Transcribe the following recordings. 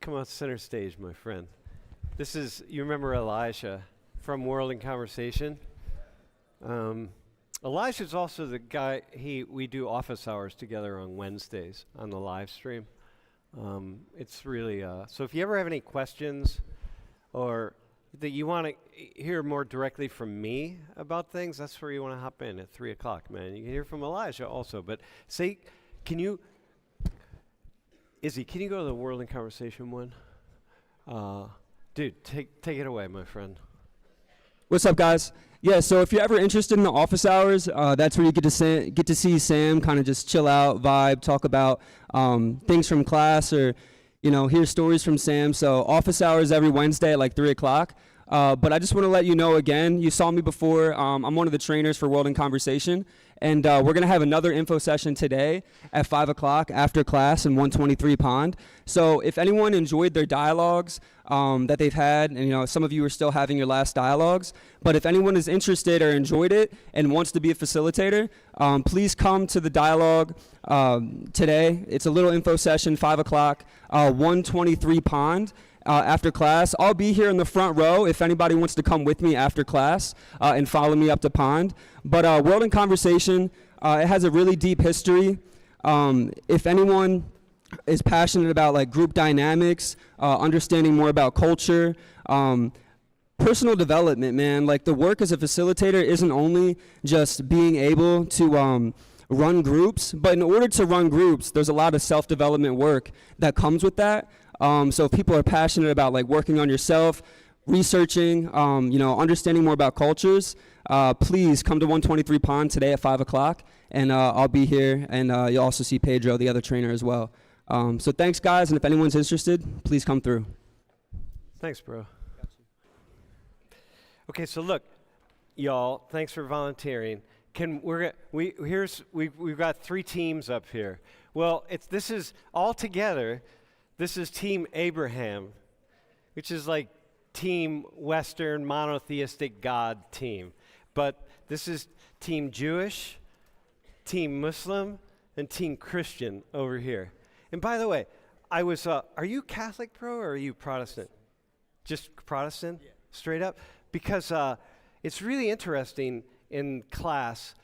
come on center stage, my friend. This is, you remember Elijah from World in Conversation? Elijah's also the guy, we do office hours together on Wednesdays on the live stream. It's really, so if you ever have any questions or that you want to hear more directly from me about things, that's where you want to hop in at 3 o'clock, man. You can hear from Elijah also, but say, Izzy, can you go to the World in Conversation one? Dude, take it away, my friend. What's up, guys? Yeah, so if you're ever interested in the office hours, that's where you get to see Sam kind of just chill out, vibe, talk about things from class, or hear stories from Sam. So office hours every Wednesday at like 3 o'clock. But I just want to let you know again, you saw me before. I'm one of the trainers for World in Conversation, and we're going to have another info session today at 5 o'clock after class in 123 Pond. So if anyone enjoyed their dialogues that they've had, and some of you are still having your last dialogues, but if anyone is interested or enjoyed it and wants to be a facilitator, please come to the dialogue today. It's a little info session, 5 o'clock, 123 Pond. After class. I'll be here in the front row if anybody wants to come with me after class and follow me up to Pond. But World in Conversation, it has a really deep history. If anyone is passionate about like group dynamics, understanding more about culture, personal development, man, like the work as a facilitator isn't only just being able to run groups, but in order to run groups, there's a lot of self-development work that comes with that. So if people are passionate about like working on yourself, researching, understanding more about cultures, please come to 123 Pond today at 5 o'clock, and I'll be here, and you'll also see Pedro, the other trainer, as well. So thanks, guys, and if anyone's interested, please come through. Thanks, bro. Okay, so look, y'all, thanks for volunteering. We've got 3 teams up here. Well, this is all together. This is Team Abraham, which is like Team Western monotheistic God team. But this is Team Jewish, Team Muslim, and Team Christian over here. And by the way, are you Catholic, bro, or are you Protestant? Just Protestant? Yeah. Straight up? Because it's really interesting in class,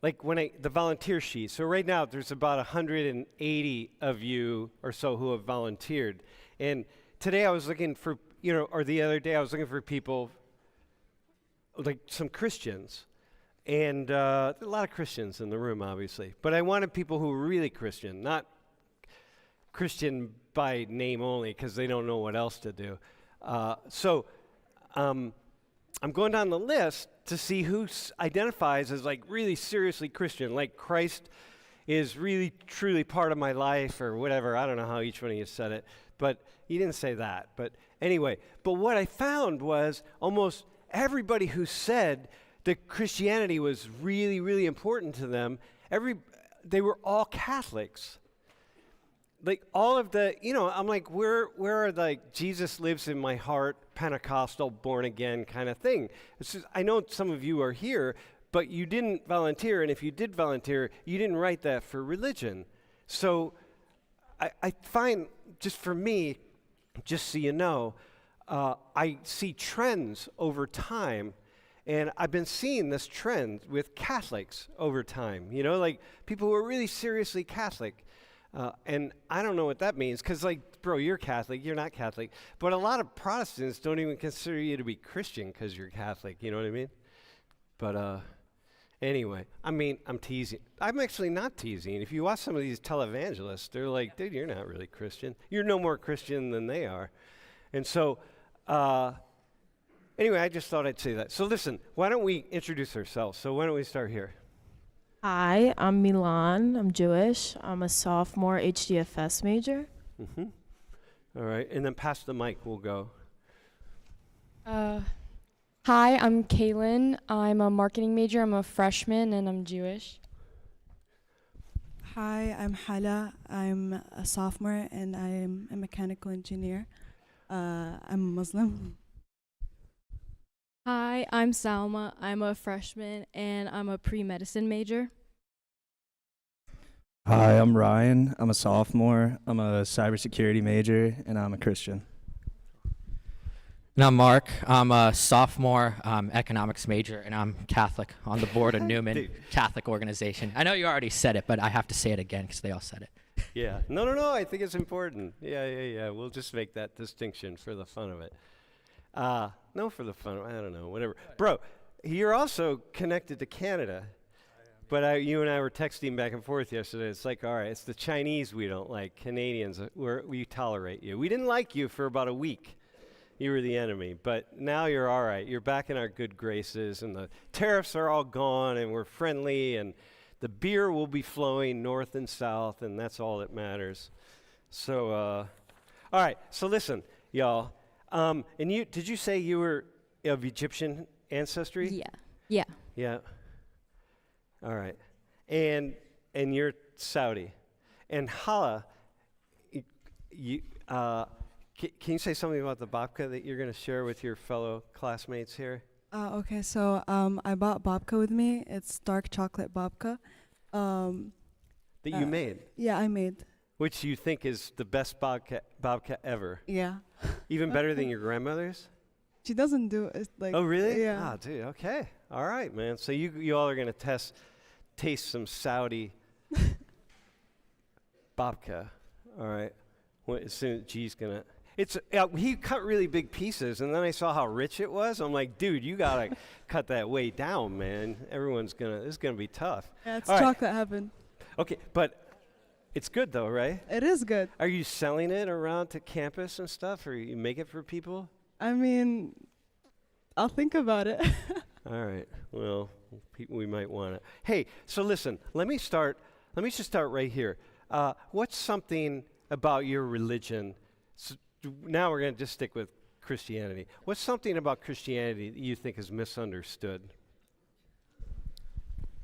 like the volunteer sheet. So right now there's about 180 of you or so who have volunteered. And today I was looking for, or the other day I was looking for people, like some Christians. And there are a lot of Christians in the room, obviously. But I wanted people who were really Christian, not Christian by name only because they don't know what else to do. So I'm going down the list to see who identifies as like really seriously Christian, like Christ is really truly part of my life or whatever. I don't know how each one of you said it, but you didn't say that. But anyway, but what I found was almost everybody who said that Christianity was really, really important to them, they were all Catholics. Like all of the, I'm like, where are like Jesus lives in my heart, Pentecostal, born again kind of thing. I know some of you are here, but you didn't volunteer, and if you did volunteer, you didn't write that for religion. So I find, just for me, just so you know, I see trends over time, and I've been seeing this trend with Catholics over time, like people who are really seriously Catholic. And I don't know what that means, because, like, bro, you're Catholic, you're not Catholic. But a lot of Protestants don't even consider you to be Christian because you're Catholic, you know what I mean? But anyway, I'm teasing. I'm actually not teasing. If you watch some of these televangelists, they're like, dude, you're not really Christian. You're no more Christian than they are. And so, anyway, I just thought I'd say that. So listen, why don't we introduce ourselves? So why don't we start here? Hi, I'm Milan. I'm Jewish. I'm a sophomore HDFS major. Mm-hmm. All right, and then pass the mic, we'll go. Hi, I'm Kaylin. I'm a marketing major. I'm a freshman, and I'm Jewish. Hi, I'm Hala. I'm a sophomore, and I'm a mechanical engineer. I'm Muslim. Hi, I'm Salma. I'm a freshman, and I'm a pre-medicine major. Hi, I'm Ryan. I'm a sophomore. I'm a cybersecurity major, and I'm a Christian. And I'm Mark. I'm a sophomore economics major, and I'm Catholic on the board of Newman Catholic organization. I know you already said it, but I have to say it again because they all said it. Yeah. No. I think it's important. Yeah. We'll just make that distinction for the fun of it. No, for the fun. I don't know. Whatever. Bro, you're also connected to Canada. But you and I were texting back and forth yesterday. It's like, all right, it's the Chinese we don't like. Canadians, we tolerate you. We didn't like you for about a week. You were the enemy. But now you're all right. You're back in our good graces, and the tariffs are all gone, and we're friendly, and the beer will be flowing north and south, and that's all that matters. So, all right. So listen, y'all. And did you say you were of Egyptian ancestry? Yeah. Yeah. All right. And you're Saudi. And Hala, can you say something about the babka that you're going to share with your fellow classmates here? Okay, so I bought babka with me. It's dark chocolate babka. That you made? Yeah, I made. Which you think is the best babka ever? Yeah. Even better than your grandmother's? She doesn't do it like. Oh, really? Yeah. Ah, dude, okay. All right, man. So you all are going to taste some Saudi babka. All right. As soon as G's going to. He cut really big pieces, and then I saw how rich it was. I'm like, dude, you got to cut that way down, man. This is going to be tough. Yeah, it's all chocolate heaven. Okay, but it's good though, right? It is good. Are you selling it around to campus and stuff, or you make it for people? I mean, I'll think about it. All right. Well, we might want to. Hey, so listen, let me just start right here. What's something about your religion? So now we're going to just stick with Christianity. What's something about Christianity that you think is misunderstood?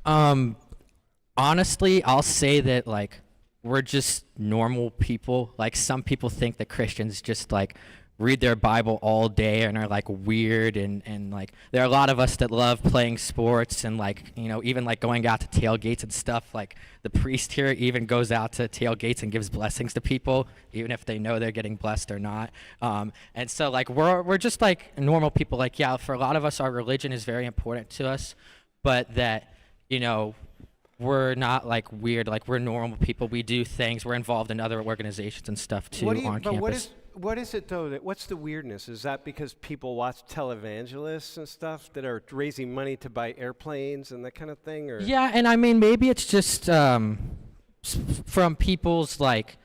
Honestly, I'll say that, like, we're just normal people. Like, some people think that Christians just, like, read their Bible all day and are, like, weird, and like, there are a lot of us that love playing sports and, like, you know, even, like, going out to tailgates and stuff. Like, the priest here even goes out to tailgates and gives blessings to people, even if they know they're getting blessed or not. And so, like, we're just, like, normal people. Like, yeah, for a lot of us, our religion is very important to us, but that, you know, we're not, like, weird. Like, we're normal people. We do things. We're involved in other organizations and stuff, too, on campus. What is it, though? What's the weirdness? Is that because people watch televangelists and stuff that are raising money to buy airplanes and that kind of thing? Or? Yeah, and I mean, maybe it's just from people's, like,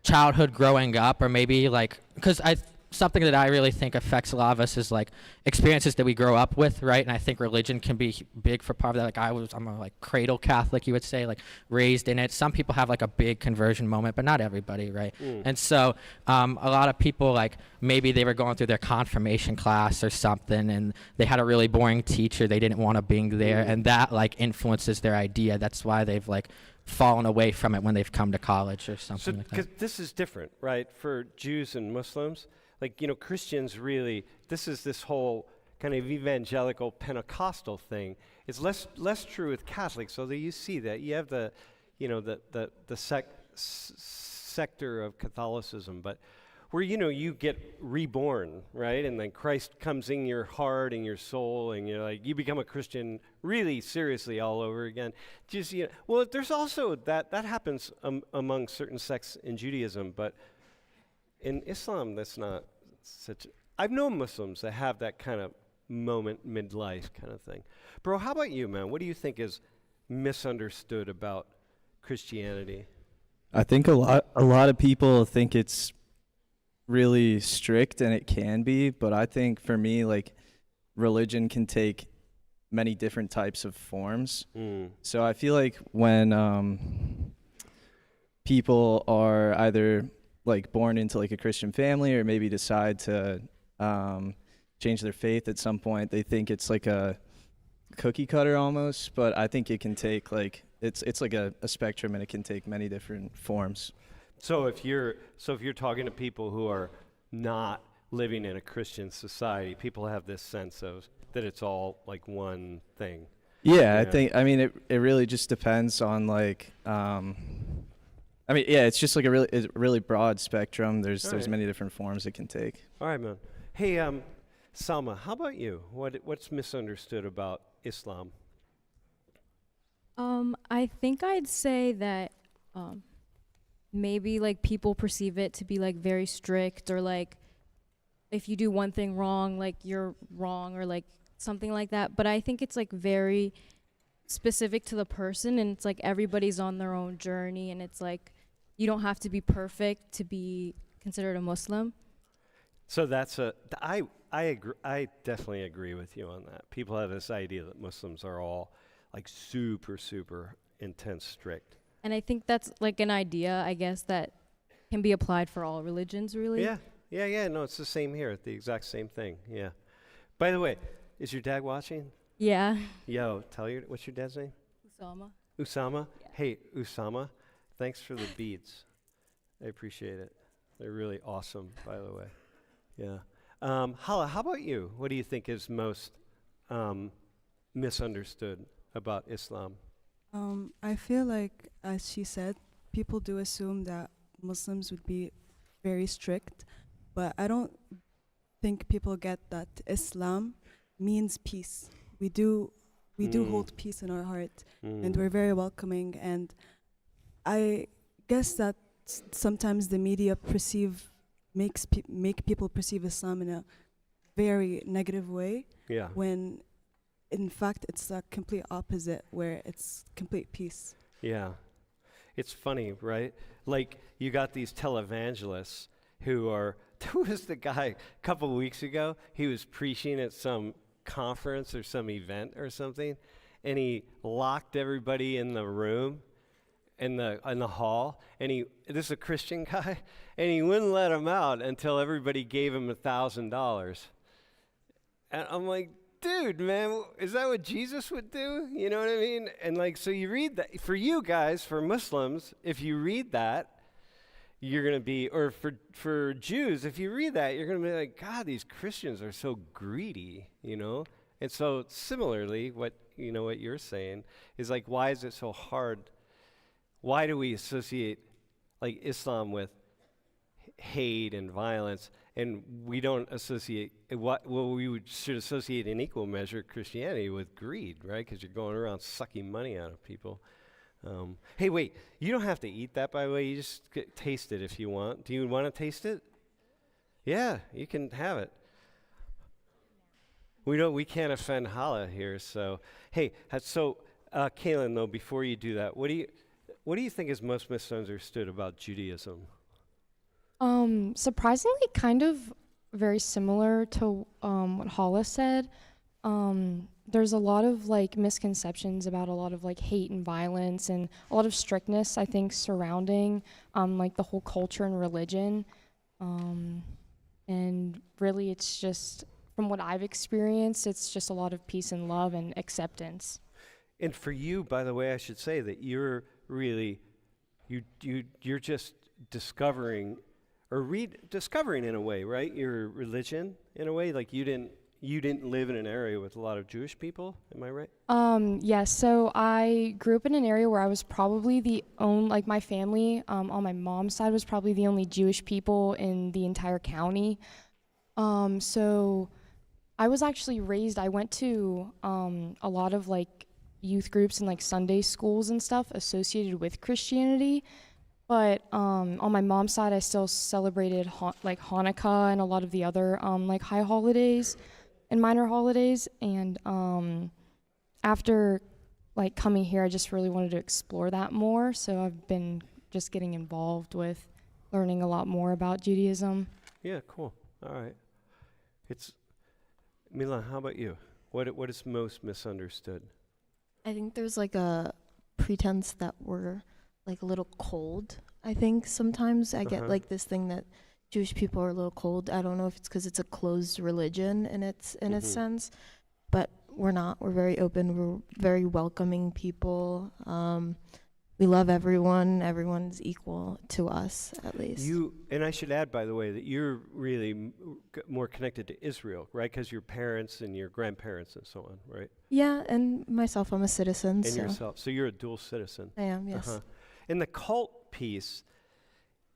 childhood growing up, or maybe, like, because something that I really think affects a lot of us is, like, experiences that we grow up with, right? And I think religion can be big for part of that. Like, I'm a, like, cradle Catholic, you would say, like, raised in it. Some people have, like, a big conversion moment, but not everybody, right? And so a lot of people, like, maybe they were going through their confirmation class or something, and they had a really boring teacher they didn't want to be there, and that, like, influences their idea. That's why they've, like, fallen away from it when they've come to college or something like that. Because this is different, right, for Jews and Muslims. Like, you know, Christians really, this whole kind of evangelical Pentecostal thing. It's less true with Catholics, so that you see that. You have the sector of Catholicism, but where, you know, you get reborn, right? And then Christ comes in your heart and your soul, and you're like, you become a Christian really seriously all over again. Just, you know, well, there's also that happens among certain sects in Judaism, but in Islam, that's not such. I've known Muslims that have that kind of moment, midlife kind of thing. Bro, how about you, man? What do you think is misunderstood about Christianity? I think a lot of people think it's really strict, and it can be, but I think for me, like, religion can take many different types of forms. So I feel like when people are either, like, born into, like, a Christian family, or maybe decide to change their faith at some point, they think it's like a cookie cutter almost, but I think it can take, like, it's like a spectrum, and it can take many different forms. So if you're talking to people who are not living in a Christian society, people have this sense of that it's all like one thing. Yeah, I Yeah. think, I mean, it really just depends on like, I mean, yeah, it's just like it's a really broad spectrum. There's Alright. many different forms it can take. All right, man. Hey, Salma, how about you? What's misunderstood about Islam? I think I'd say that maybe like people perceive it to be like very strict, or like if you do one thing wrong, like you're wrong, or like something like that. But I think it's like very specific to the person, and it's like everybody's on their own journey, and it's like you don't have to be perfect to be considered a Muslim. So I agree. I definitely agree with you on that. People have this idea that Muslims are all like super, super intense, strict. And I think that's like an idea, I guess, that can be applied for all religions, really. Yeah. No, it's the same here. The exact same thing. Yeah. By the way, is your dad watching? Yeah. Yo, what's your dad's name? Usama. Usama. Yeah. Hey, Usama, thanks for the beads. I appreciate it. They're really awesome, by the way. Yeah. Hala, how about you? What do you think is most misunderstood about Islam? I feel like, as she said, people do assume that Muslims would be very strict, but I don't think people get that Islam means peace. We do hold peace in our heart, and we're very welcoming. And I guess that sometimes the media make people perceive Islam in a very negative way, Yeah. when in fact it's the complete opposite, where it's complete peace. Yeah. It's funny, right? Like, you got these televangelists who are, who was the guy a couple of weeks ago? He was preaching at some conference or some event or something, and he locked everybody in the room, in the hall, and this is a Christian guy, and he wouldn't let them out until everybody gave him $1,000. And I'm like, dude, man, is that what Jesus would do? You know what I mean? And like, so you read that, for you guys, for Muslims, if you read that, you're going to be, or for Jews, if you read that, you're going to be like, God, these Christians are so greedy, you know? And so similarly, what you're saying is like, why is it so hard? Why do we associate like Islam with hate and violence, and we don't associate should associate in equal measure Christianity with greed, right? Because you're going around sucking money out of people. Hey, wait, you don't have to eat that, by the way. You just taste it if you want. Do you want to taste it? Yeah, you can have it. We can't offend Hala here, so hey, Kaylin, though, before you do that, what do you think is most misunderstood about Judaism? Surprisingly, kind of very similar to what Hala said. There's a lot of like misconceptions about a lot of like hate and violence, and a lot of strictness, I think, surrounding like the whole culture and religion. And really, it's just, from what I've experienced, it's just a lot of peace and love and acceptance. And for you, by the way, I should say that you're really, you're just discovering, or rediscovering in a way, right? Your religion in a way. Like you didn't live in an area with a lot of Jewish people. Am I right? Yes. So I grew up in an area where I was probably like my family on my mom's side was probably the only Jewish people in the entire county. So I was actually raised, I went to a lot of like youth groups and like Sunday schools and stuff associated with Christianity. But on my mom's side, I still celebrated like Hanukkah and a lot of the other like high holidays and minor holidays. And after like coming here, I just really wanted to explore that more. So I've been just getting involved with learning a lot more about Judaism. Yeah, cool. All right. Milan, how about you? What is most misunderstood? I think there's like a pretense that we're like a little cold. I think sometimes I get like this thing that Jewish people are a little cold. I don't know if it's because it's a closed religion in its sense, but we're not. We're very open. We're very welcoming people. we love everyone. Everyone's equal to us, at least. And I should add, by the way, that you're really more connected to Israel, right? Because your parents and your grandparents and so on, right? Yeah, and myself, I'm a citizen. And so yourself. So you're a dual citizen. I am, yes. Uh-huh. And the cult piece,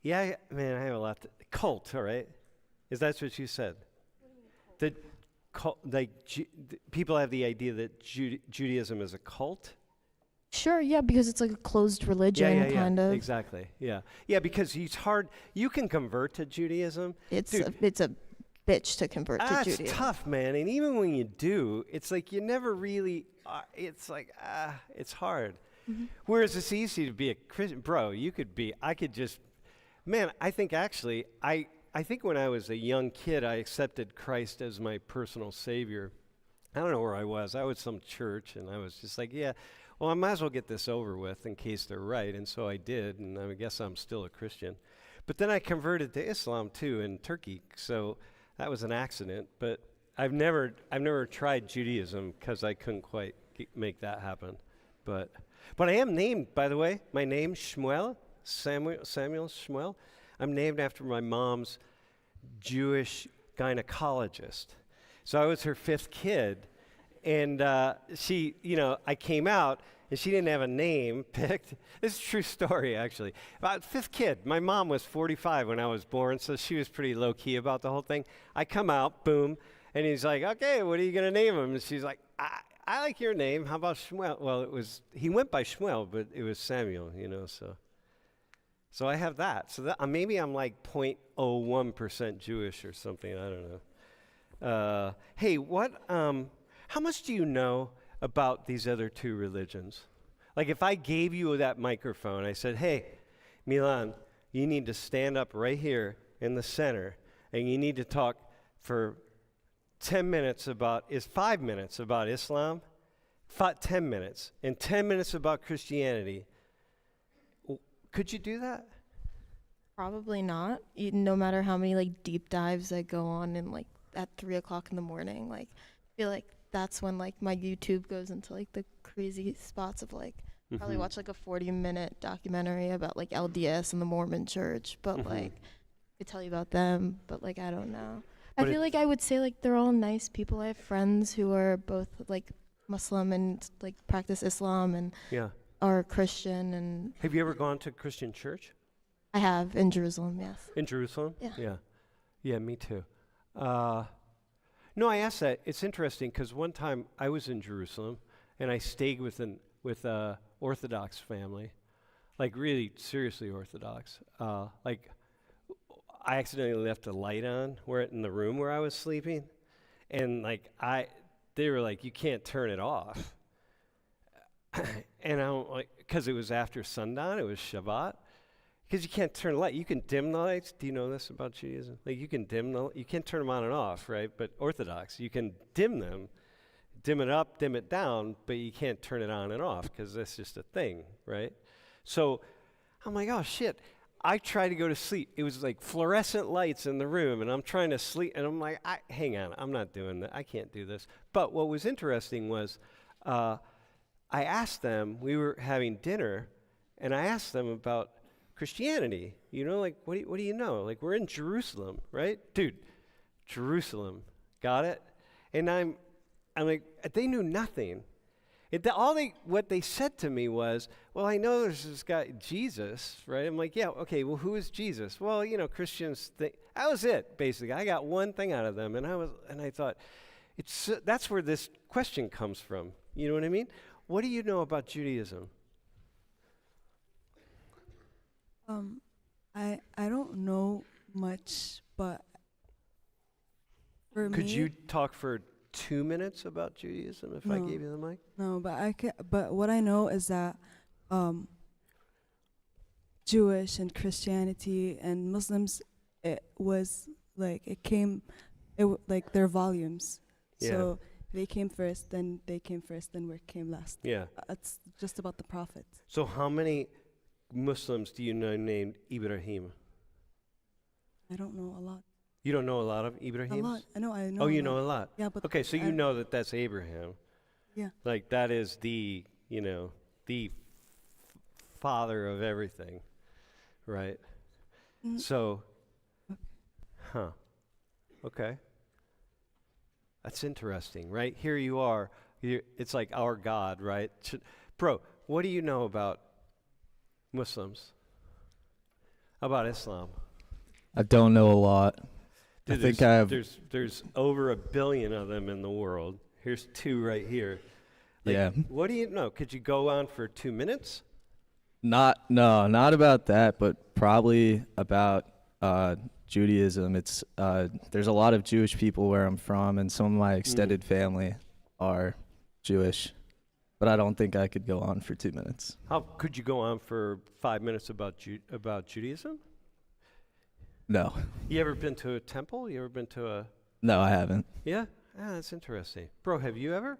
yeah, man, I have a lot to, cult, all right? Is that what you said? The cult, like, people have the idea that Judaism is a cult. Sure, yeah, because it's like a closed religion, kind of. Exactly, yeah. Yeah, because it's hard. You can convert to Judaism. It's Dude, it's a bitch to convert to Judaism. It's tough, man. And even when you do, it's like you never really, it's like, it's hard. Mm-hmm. Whereas it's easy to be a Christian. Bro, I could just, man, I think actually, I think when I was a young kid, I accepted Christ as my personal savior. I don't know where I was. I was some church, and I was just like, yeah, well, I might as well get this over with in case they're right. And so I did, and I guess I'm still a Christian. But then I converted to Islam, too, in Turkey. So that was an accident. But I've never tried Judaism because I couldn't quite make that happen. But I am named, by the way, my name, Shmuel, Samuel Shmuel. I'm named after my mom's Jewish gynecologist. So I was her 5th kid, and she, I came out, and she didn't have a name picked. This is a true story, actually. About 5th kid. My mom was 45 when I was born, so she was pretty low-key about the whole thing. I come out, boom, and he's like, okay, what are you going to name him? And she's like, I like your name. How about Shmuel? Well, he went by Shmuel, but it was Samuel, So I have that. So that, maybe I'm like 0.01% Jewish or something. I don't know. Hey, how much do you know about these other 2 religions? Like if I gave you that microphone, I said, hey, Milan, you need to stand up right here in the center, and you need to talk for 10 minutes about 5 minutes about Islam, 10 minutes, and 10 minutes about Christianity. Could you do that? Probably not. No matter how many like deep dives I go on and like at 3 o'clock in the morning, like I feel like that's when like my YouTube goes into like the crazy spots of like probably watch like a 40-minute documentary about like LDS and the Mormon Church, but like I could tell you about them, but like I don't know. I feel like I would say like they're all nice people. I have friends who are both like Muslim and like practice Islam and are Christian. And have you ever gone to a Christian church? I have in Jerusalem, yes. In Jerusalem? Yeah. Yeah, me too. No, I asked that. It's interesting because one time I was in Jerusalem and I stayed with a Orthodox family, like really seriously Orthodox. Like I accidentally left a light on in the room where I was sleeping, and like they were like, you can't turn it off. And I'm like, because it was after sundown, it was Shabbat. Because you can't turn the light. You can dim the lights. Do you know this about Judaism? Like you can you can't turn them on and off, right? But Orthodox, you can dim them, dim it up, dim it down, but you can't turn it on and off because that's just a thing, right? So I'm like, oh shit. I tried to go to sleep. It was like fluorescent lights in the room, and I'm trying to sleep, and I'm like, hang on, I'm not doing that. I can't do this. But what was interesting was I asked them, we were having dinner, and I asked them about Christianity, like what do you know? Like we're in Jerusalem, right? Dude, Jerusalem, got it? And I'm like, they knew nothing. What they said to me was, well, I know there's this guy, Jesus, right? I'm like, yeah, okay, well, who is Jesus? Well, Christians think, that was it, basically. I got one thing out of them, and I thought, that's where this question comes from. You know what I mean? What do you know about Judaism? I don't know much, but for me. Could you talk for 2 minutes about Judaism if I gave you the mic? No, but what I know is that Jewish and Christianity and Muslims, it was like like their volumes. Yeah. So they came first, then we came last. Yeah. It's just about the prophets. So how many Muslims do you know named Ibrahim? I don't know a lot. You don't know a lot of Ibrahims? A lot. I know. Oh, you know a lot. Yeah, but okay, so you know that that's Abraham. Yeah. Like that is the father of everything, right? So, okay. That's interesting, right? Here you are. It's like our God, right? Bro, what do you know about Muslims? How about Islam? I don't know a lot. Dude, I think I have. There's over 1 billion of them in the world. Here's 2 right here. Like, Yeah. What do you know? Could you go on for 2 minutes? Not about that, but probably about Judaism. It's there's a lot of Jewish people where I'm from, and some of my extended family are Jewish. But I don't think I could go on for 2 minutes. How could you go on for 5 minutes about Judaism? No. You ever been to a temple? You ever been to a? No, I haven't. Yeah, that's interesting. Bro, have you ever?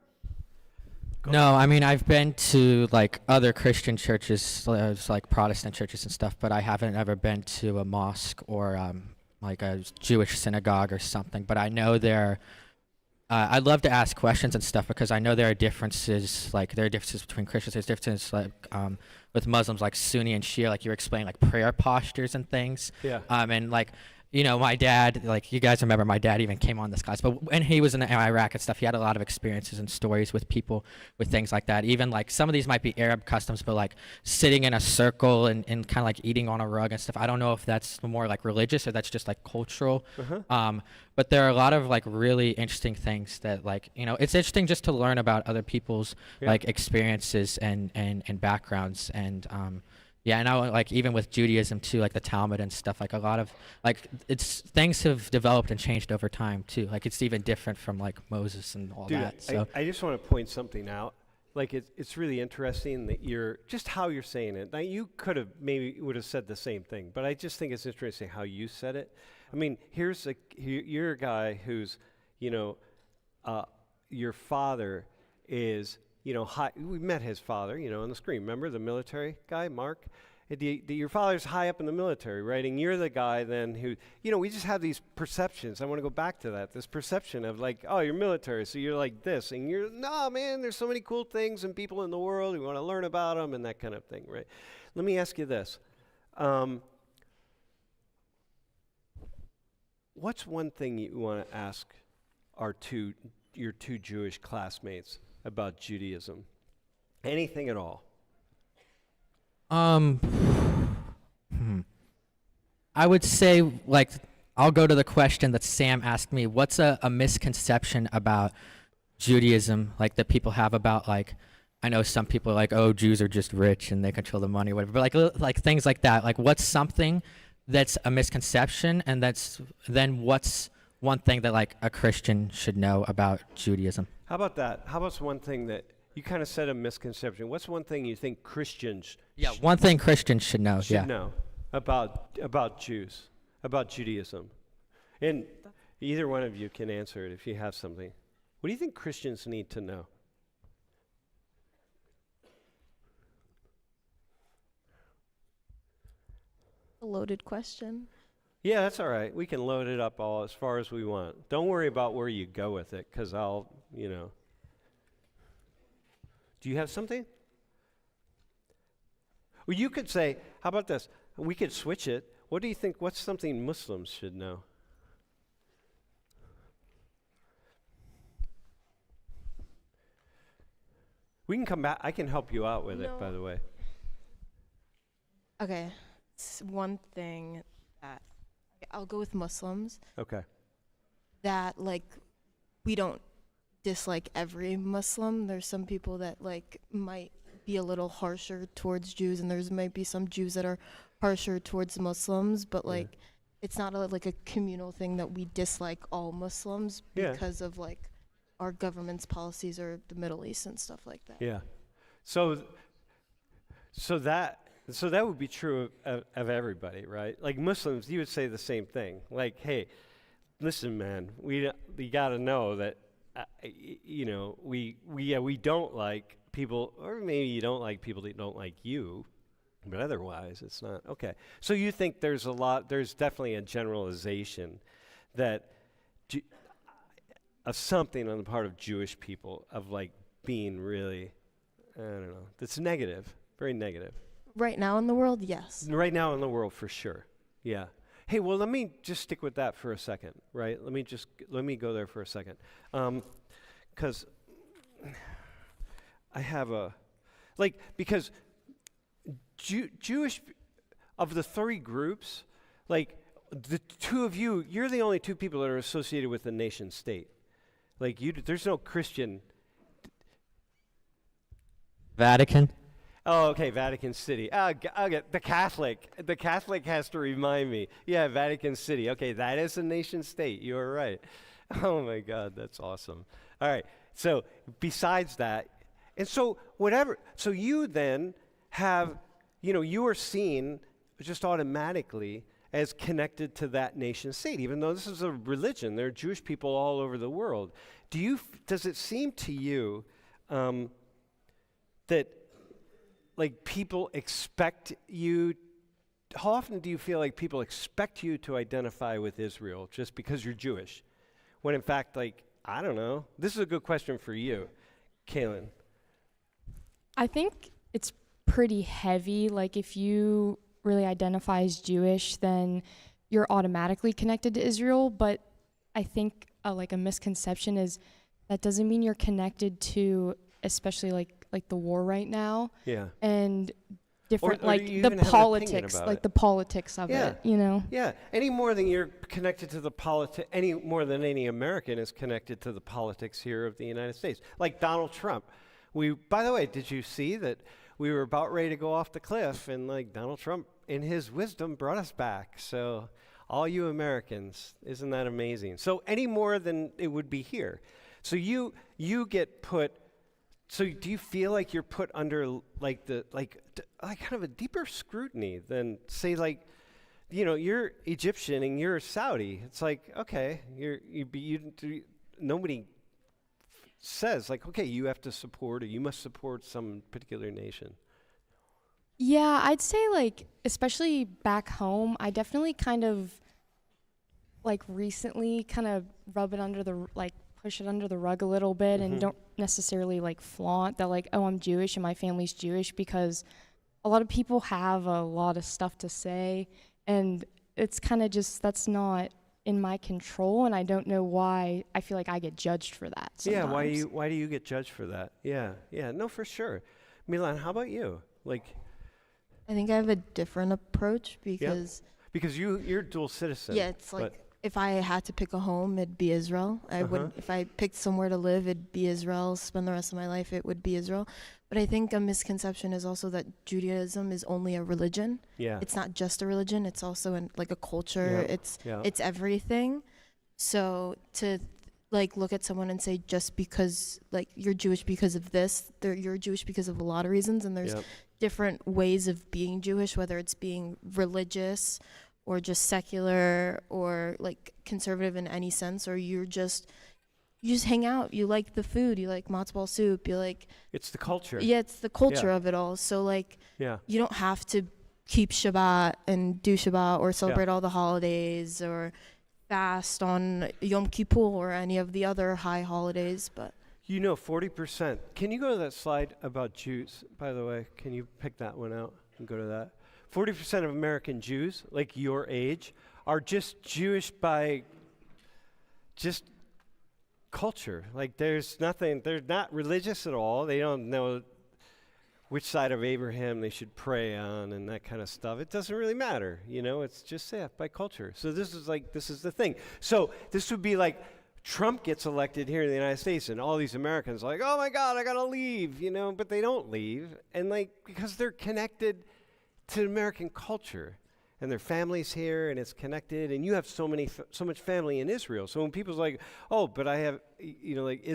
No, I mean, I've been to like other Christian churches, like Protestant churches and stuff, but I haven't ever been to a mosque or like a Jewish synagogue or something. But I know I'd love to ask questions and stuff because I know there are differences, like there are differences between Christians. There's differences like with Muslims, like Sunni and Shia, like you were explaining, like prayer postures and things. Yeah. And like, you know, my dad, like you guys remember my dad even came on this class, but when he was in Iraq and stuff, he had a lot of experiences and stories with people with things like that. Even like some of these might be Arab customs, but like sitting in a circle and kind of like eating on a rug and stuff. I don't know if that's more like religious or that's just like cultural. But there are a lot of like really interesting things that like, you know, it's interesting just to learn about other people's like experiences and backgrounds and yeah, and I like even with Judaism too, like the Talmud and stuff, like a lot of like things have developed and changed over time too. Like it's even different from like Moses and all that. So I just want to point something out. Like it's really interesting that you're just how you're saying it. Now you could have maybe would have said the same thing, but I just think it's interesting how you said it. I mean, you're a guy who's, you know, your father is. You know, we met his father, you know, on the screen. Remember the military guy, Mark? Your father's high up in the military, right? And you're the guy then who, you know, we just have these perceptions. I want to go back to that. This perception of like, oh, you're military, so you're like this. And you're, no, man, there's so many cool things and people in the world. We want to learn about them and that kind of thing, right? Let me ask you this. What's one thing you want to ask your two Jewish classmates about Judaism? Anything at all? I would say like I'll go to the question that Sam asked me. What's a misconception about Judaism like that people have about like I know some people are like, oh, Jews are just rich and they control the money or whatever, but like things like that. Like what's something that's a misconception and what's one thing that like a Christian should know about Judaism? How about that? How about one thing that you kind of said a misconception? What's one thing you think Christians one thing Christians should know know about Jews, about Judaism? And either one of you can answer it if you have something. What do you think Christians need to know? A loaded question. Yeah, that's all right. We can load it up all as far as we want. Don't worry about where you go with it, because I'll, you know. Do you have something? Well, you could say, how about this? We could switch it. What do you think, what's something Muslims should know? We can come back. I can help you out with it, by the way. Okay, it's one thing that I'll go with Muslims. Okay. That like we don't dislike every Muslim. There's some people that like might be a little harsher towards Jews, and there's might be some Jews that are harsher towards Muslims. But like, it's not like a communal thing that we dislike all Muslims because of like our government's policies or the Middle East and stuff like that. Yeah. So that would be true of everybody, right? Like Muslims, you would say the same thing. Like, hey, listen, man, we got to know that, you know, we don't like people, or maybe you don't like people that don't like you, but otherwise it's not. Okay. So you think there's definitely a generalization that of something on the part of Jewish people of like being really, I don't know, that's negative, very negative. Right now in the world, yes. Right now in the world, for sure. Yeah. Hey, well, let me just stick with that for a second, right? Let me go there for a second. Because I have because Jewish, of the three groups, like, the two of you, you're the only two people that are associated with the nation state. Like, there's no Christian. Vatican. Oh, okay, Vatican City. Okay, the Catholic. The Catholic has to remind me. Yeah, Vatican City. Okay, that is a nation state. You are right. Oh my God, that's awesome. All right, so besides that, and so you then have, you are seen just automatically as connected to that nation state, even though this is a religion. There are Jewish people all over the world. Does it seem to you that, like, people expect you, how often do you feel like people expect you to identify with Israel just because you're Jewish? When in fact, like, I don't know. This is a good question for you, Kaylin. I think it's pretty heavy. Like, if you really identify as Jewish, then you're automatically connected to Israel. But I think like a misconception is that doesn't mean you're connected to, especially like the war right now. Yeah. And different, or like you the even have an opinion politics, about like it. the politics of Yeah. it, you know? Yeah, any more than you're connected to the any more than any American is connected to the politics here of the United States. Like Donald Trump. By the way, did you see that we were about ready to go off the cliff, and like Donald Trump, in his wisdom, brought us back. So all you Americans, isn't that amazing? So any more than it would be here. So you get put. So do you feel like you're put under like kind of a deeper scrutiny than, say, like, you're Egyptian and you're Saudi? It's like, okay, nobody says like, okay, you have to support, or you must support some particular nation. Yeah, I'd say, like, especially back home, I definitely kind of, like, recently kind of push it under the rug a little bit, and don't necessarily, like, flaunt that, like, oh, I'm Jewish and my family's Jewish, because a lot of people have a lot of stuff to say, and it's kind of just, that's not in my control, and I don't know why I feel like I get judged for that sometimes. Yeah, why do you get judged for that? Yeah, no, for sure. Milan, how about you? Like, I think I have a different approach because you're dual citizen. yeah, it's like if I had to pick a home, it'd be Israel. I would, if I picked somewhere to live, it'd be Israel. Spend the rest of my life, it would be Israel. But I think a misconception is also that Judaism is only a religion. Yeah. It's not just a religion. It's also like a culture. Yeah. It's everything. So to like look at someone and say just because like you're Jewish because of this, you're Jewish because of a lot of reasons, and there's different ways of being Jewish, whether it's being religious or just secular or like conservative in any sense, or you just hang out, you like the food, you like matzo ball soup, you like, it's the culture. yeah, it's the culture of it all. So like, you don't have to keep Shabbat and do Shabbat or celebrate all the holidays or fast on Yom Kippur or any of the other high holidays. But 40%. Can you go to that slide about Jews, by the way? Can you pick that one out and go to that? 40% of American Jews, like your age, are just Jewish by just culture. Like, they're not religious at all. They don't know which side of Abraham they should pray on and that kind of stuff. It doesn't really matter, it's just by culture. So this is the thing. So this would be like Trump gets elected here in the United States, and all these Americans are like, oh my God, I gotta leave, but they don't leave. And like, because they're connected to American culture, and their family's here, and it's connected, and you have so much family in Israel. So when people's like, oh, but I have, like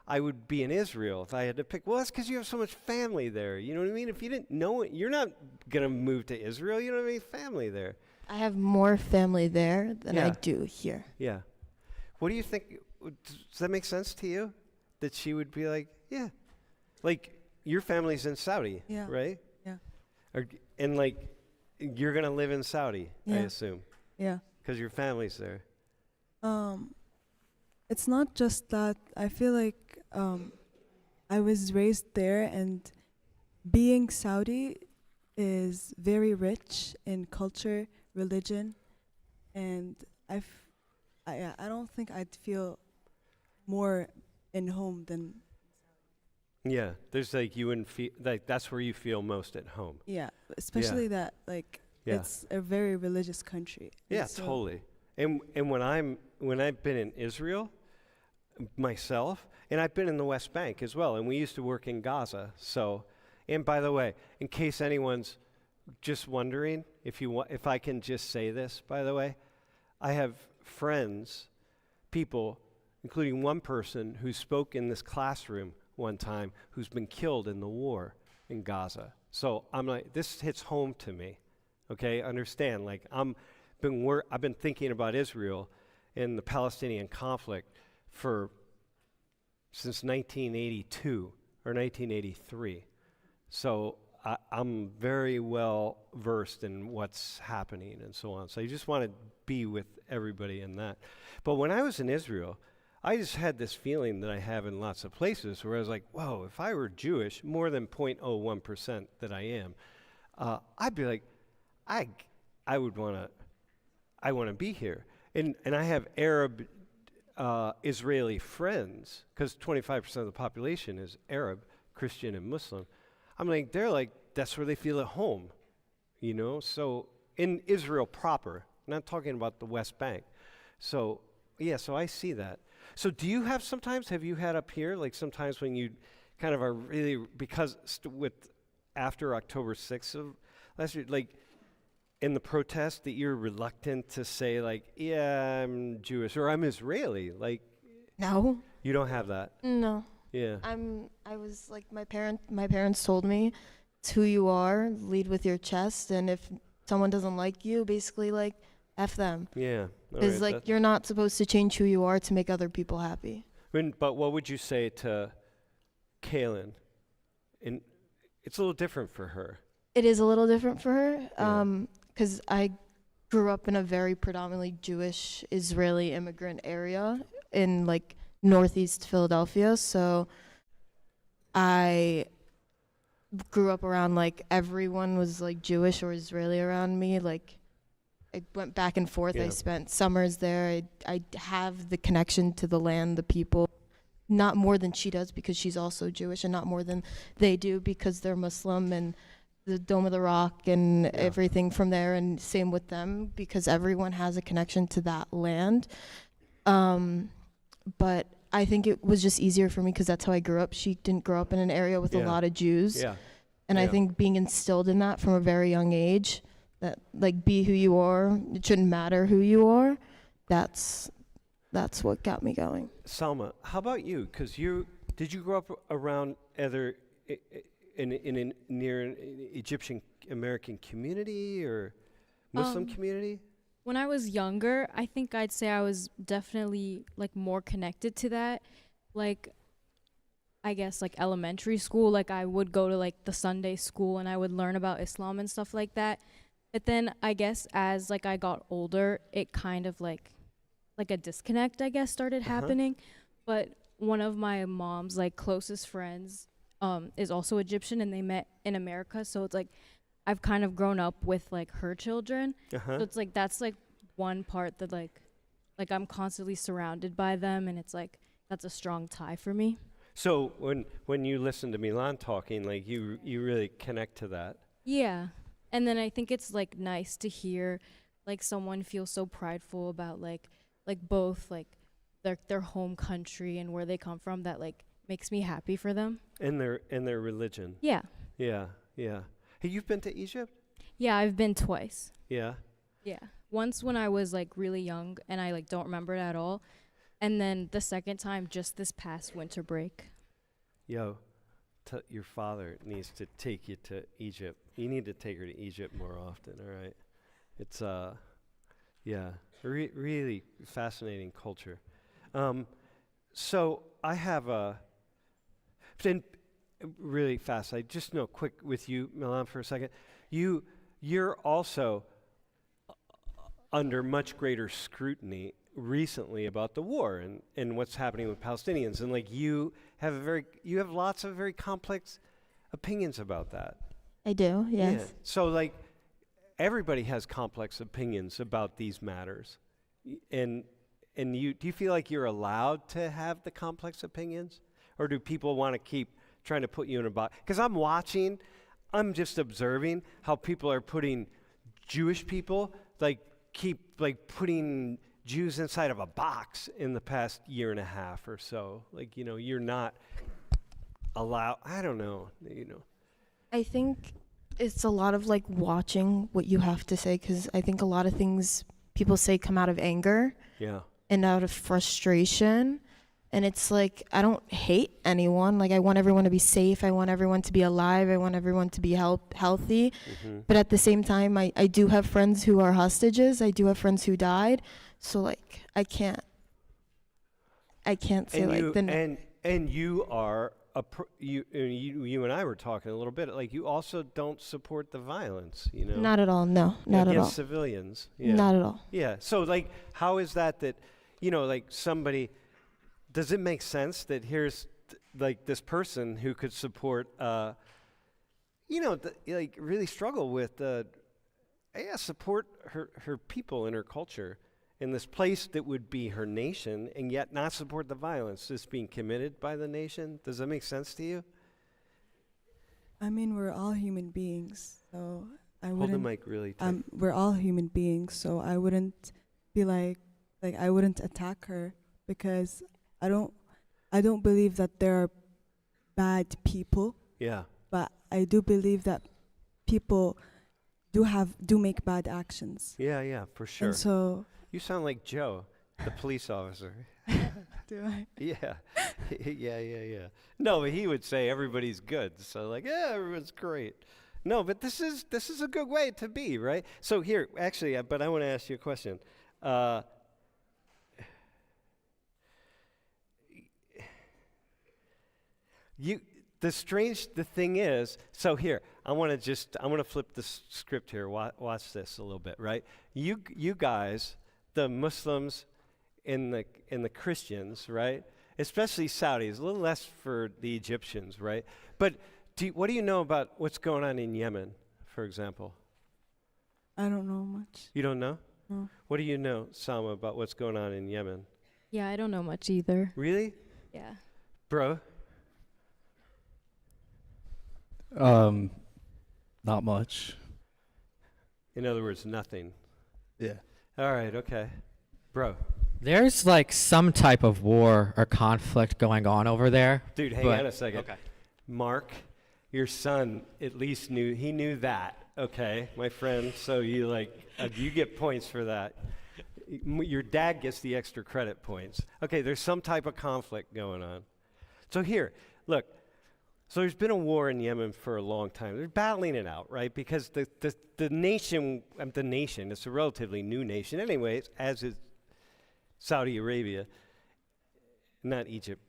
I would be in Israel if I had to pick. Well, that's because you have so much family there. You know what I mean? If you didn't know it, you're not gonna move to Israel. You don't have any family there. I have more family there than I do here. Yeah. What do you think? Does that make sense to you? That she would be like, yeah, like your family's in Saudi, right? Yeah. And like, you're gonna live in Saudi, I Yeah. assume. Yeah. Because your family's there. It's not just that. I feel like I was raised there, and being Saudi is very rich in culture, religion, and I don't think I'd feel more in home than Yeah, there's like you wouldn't feel like that's where you feel most at home. especially that like Yeah. it's a very religious country. And Yeah, so- totally. And when I've been in Israel myself, and I've been in the West Bank as well, and we used to work in Gaza. So, and by the way, in case anyone's just wondering, if I can just say this, by the way, I have friends, people, including one person who spoke in this classroom one time, who's been killed in the war in Gaza. So I'm like, this hits home to me. Okay, understand? Like I've been thinking about Israel and the Palestinian conflict since 1982 or 1983. So I'm very well versed in what's happening and so on. So I just want to be with everybody in that. But when I was in Israel, I just had this feeling that I have in lots of places where I was like, whoa, if I were Jewish, more than 0.01% that I am, I'd be like, I want to be here. And I have Arab Israeli friends, because 25% of the population is Arab, Christian, and Muslim. I'm like, they're like, that's where they feel at home, you know? So in Israel proper, I'm not talking about the West Bank. So, yeah, so I see that. So have you had up here, like sometimes when you kind of are really, because after October 6th of last year, like in the protest that you're reluctant to say like, yeah, I'm Jewish or I'm Israeli, like No. you don't have that? No. Yeah. I was like my parents told me it's who you are, lead with your chest, and if someone doesn't like you, basically like F them. Yeah. Because like you're not supposed to change who you are to make other people happy. But what would you say to Kaylin? And it's a little different for her. It is a little different for her, Yeah. because I grew up in a very predominantly Jewish Israeli immigrant area in like northeast Philadelphia. So I grew up around like everyone was like Jewish or Israeli around me. Like I went back and forth. Yeah. I spent summers there. I have the connection to the land, the people, not more than she does because she's also Jewish, and not more than they do because they're Muslim, and the Dome of the Rock and everything from there, and same with them because everyone has a connection to that land. But I think it was just easier for me because that's how I grew up. She didn't grow up in an area with a Yeah. lot of Jews. Yeah. And I Yeah. think being instilled in that from a very young age, that like be who you are, it shouldn't matter who you are, that's what got me going. Salma, how about you? Because did you grow up around near an Egyptian American community or Muslim community? When I was younger, I think I'd say I was definitely like more connected to that. Like I guess like elementary school, like I would go to like the Sunday school and I would learn about Islam and stuff like that. But then I guess as like I got older, it kind of like a disconnect I guess started happening. But one of my mom's like closest friends is also Egyptian, and they met in America, so it's like I've kind of grown up with like her children. So it's like that's like one part that like I'm constantly surrounded by them, and it's like that's a strong tie for me. So when you listen to Milan talking, like you really connect to that. Yeah. And then I think it's like nice to hear like someone feel so prideful about like both like their home country and where they come from, that like makes me happy for them. And their religion. Yeah. Yeah, yeah. Hey, you've been to Egypt? Yeah, I've been twice. Yeah. Yeah. Once when I was like really young and I like don't remember it at all. And then the second time just this past winter break. Yo, your father needs to take you to Egypt. You need to take her to Egypt more often, all right? It's, really fascinating culture. So I have then really fast, I just know quick with you, Milan, for a second. You're also under much greater scrutiny recently about the war and what's happening with Palestinians, and like you have lots of very complex opinions about that. I do, yes. Yeah. So like everybody has complex opinions about these matters. And do you feel like you're allowed to have the complex opinions? Or do people want to keep trying to put you in a box? Because I'm just observing how people are putting Jewish people, keep putting Jews inside of a box in the past year and a half or so. You're not allowed, I don't know. I think it's a lot of watching what you have to say, because I think a lot of things people say come out of anger Yeah. and out of frustration. And it's I don't hate anyone. I want everyone to be safe. I want everyone to be alive. I want everyone to be healthy. Mm-hmm. But at the same time, I do have friends who are hostages. I do have friends who died. So I can't say and you are you and I were talking a little bit. You also don't support the violence. Not at all. No, not at all. Against civilians. Yeah. Not at all. Yeah. So how is that somebody? Does it make sense that here's this person who could support, really struggle with, support her people and her culture in this place that would be her nation, and yet not support the violence that's being committed by the nation? Does that make sense to you? I mean, we're all human beings, so I Hold the wouldn't. mic really tight. We're all human beings, so I wouldn't be I wouldn't attack her, because I don't believe that there are bad people, Yeah. but I do believe that people do make bad actions. Yeah, for sure. And so You sound like Joe, the police officer. do I? Yeah. Yeah. No, but he would say everybody's good. So everyone's great. No, but this is a good way to be, right? So here, actually, but I want to ask you a question. The thing is, so here, I want to flip the script here. Watch this a little bit, right? You guys, the Muslims and the Christians, right? Especially Saudis, a little less for the Egyptians, right? But what do you know about what's going on in Yemen, for example? I don't know much. You don't know? No. What do you know, Sam의, about what's going on in Yemen? Yeah, I don't know much either. Really? Yeah. Bro? Not much. In other words, nothing. Yeah. All right, okay. Bro. There's some type of war or conflict going on over there. Dude, hang but- on a second. Okay. Mark, your son at least knew that, okay, my friend. So you you get points for that. Your dad gets the extra credit points. Okay, there's some type of conflict going on. So here, look. So there's been a war in Yemen for a long time. They're battling it out, right? Because the nation, it's a relatively new nation anyways, as is Saudi Arabia, not Egypt.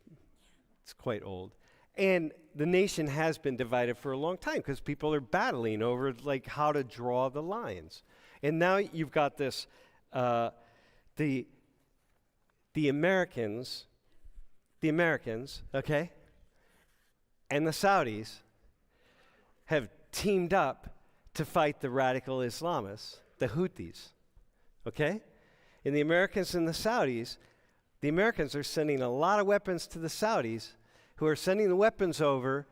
It's quite old. And the nation has been divided for a long time because people are battling over how to draw the lines. And now you've got this, the Americans, okay? And the Saudis have teamed up to fight the radical Islamists, the Houthis, okay? And the Americans and the Saudis, the Americans are sending a lot of weapons to the Saudis, who are sending the weapons over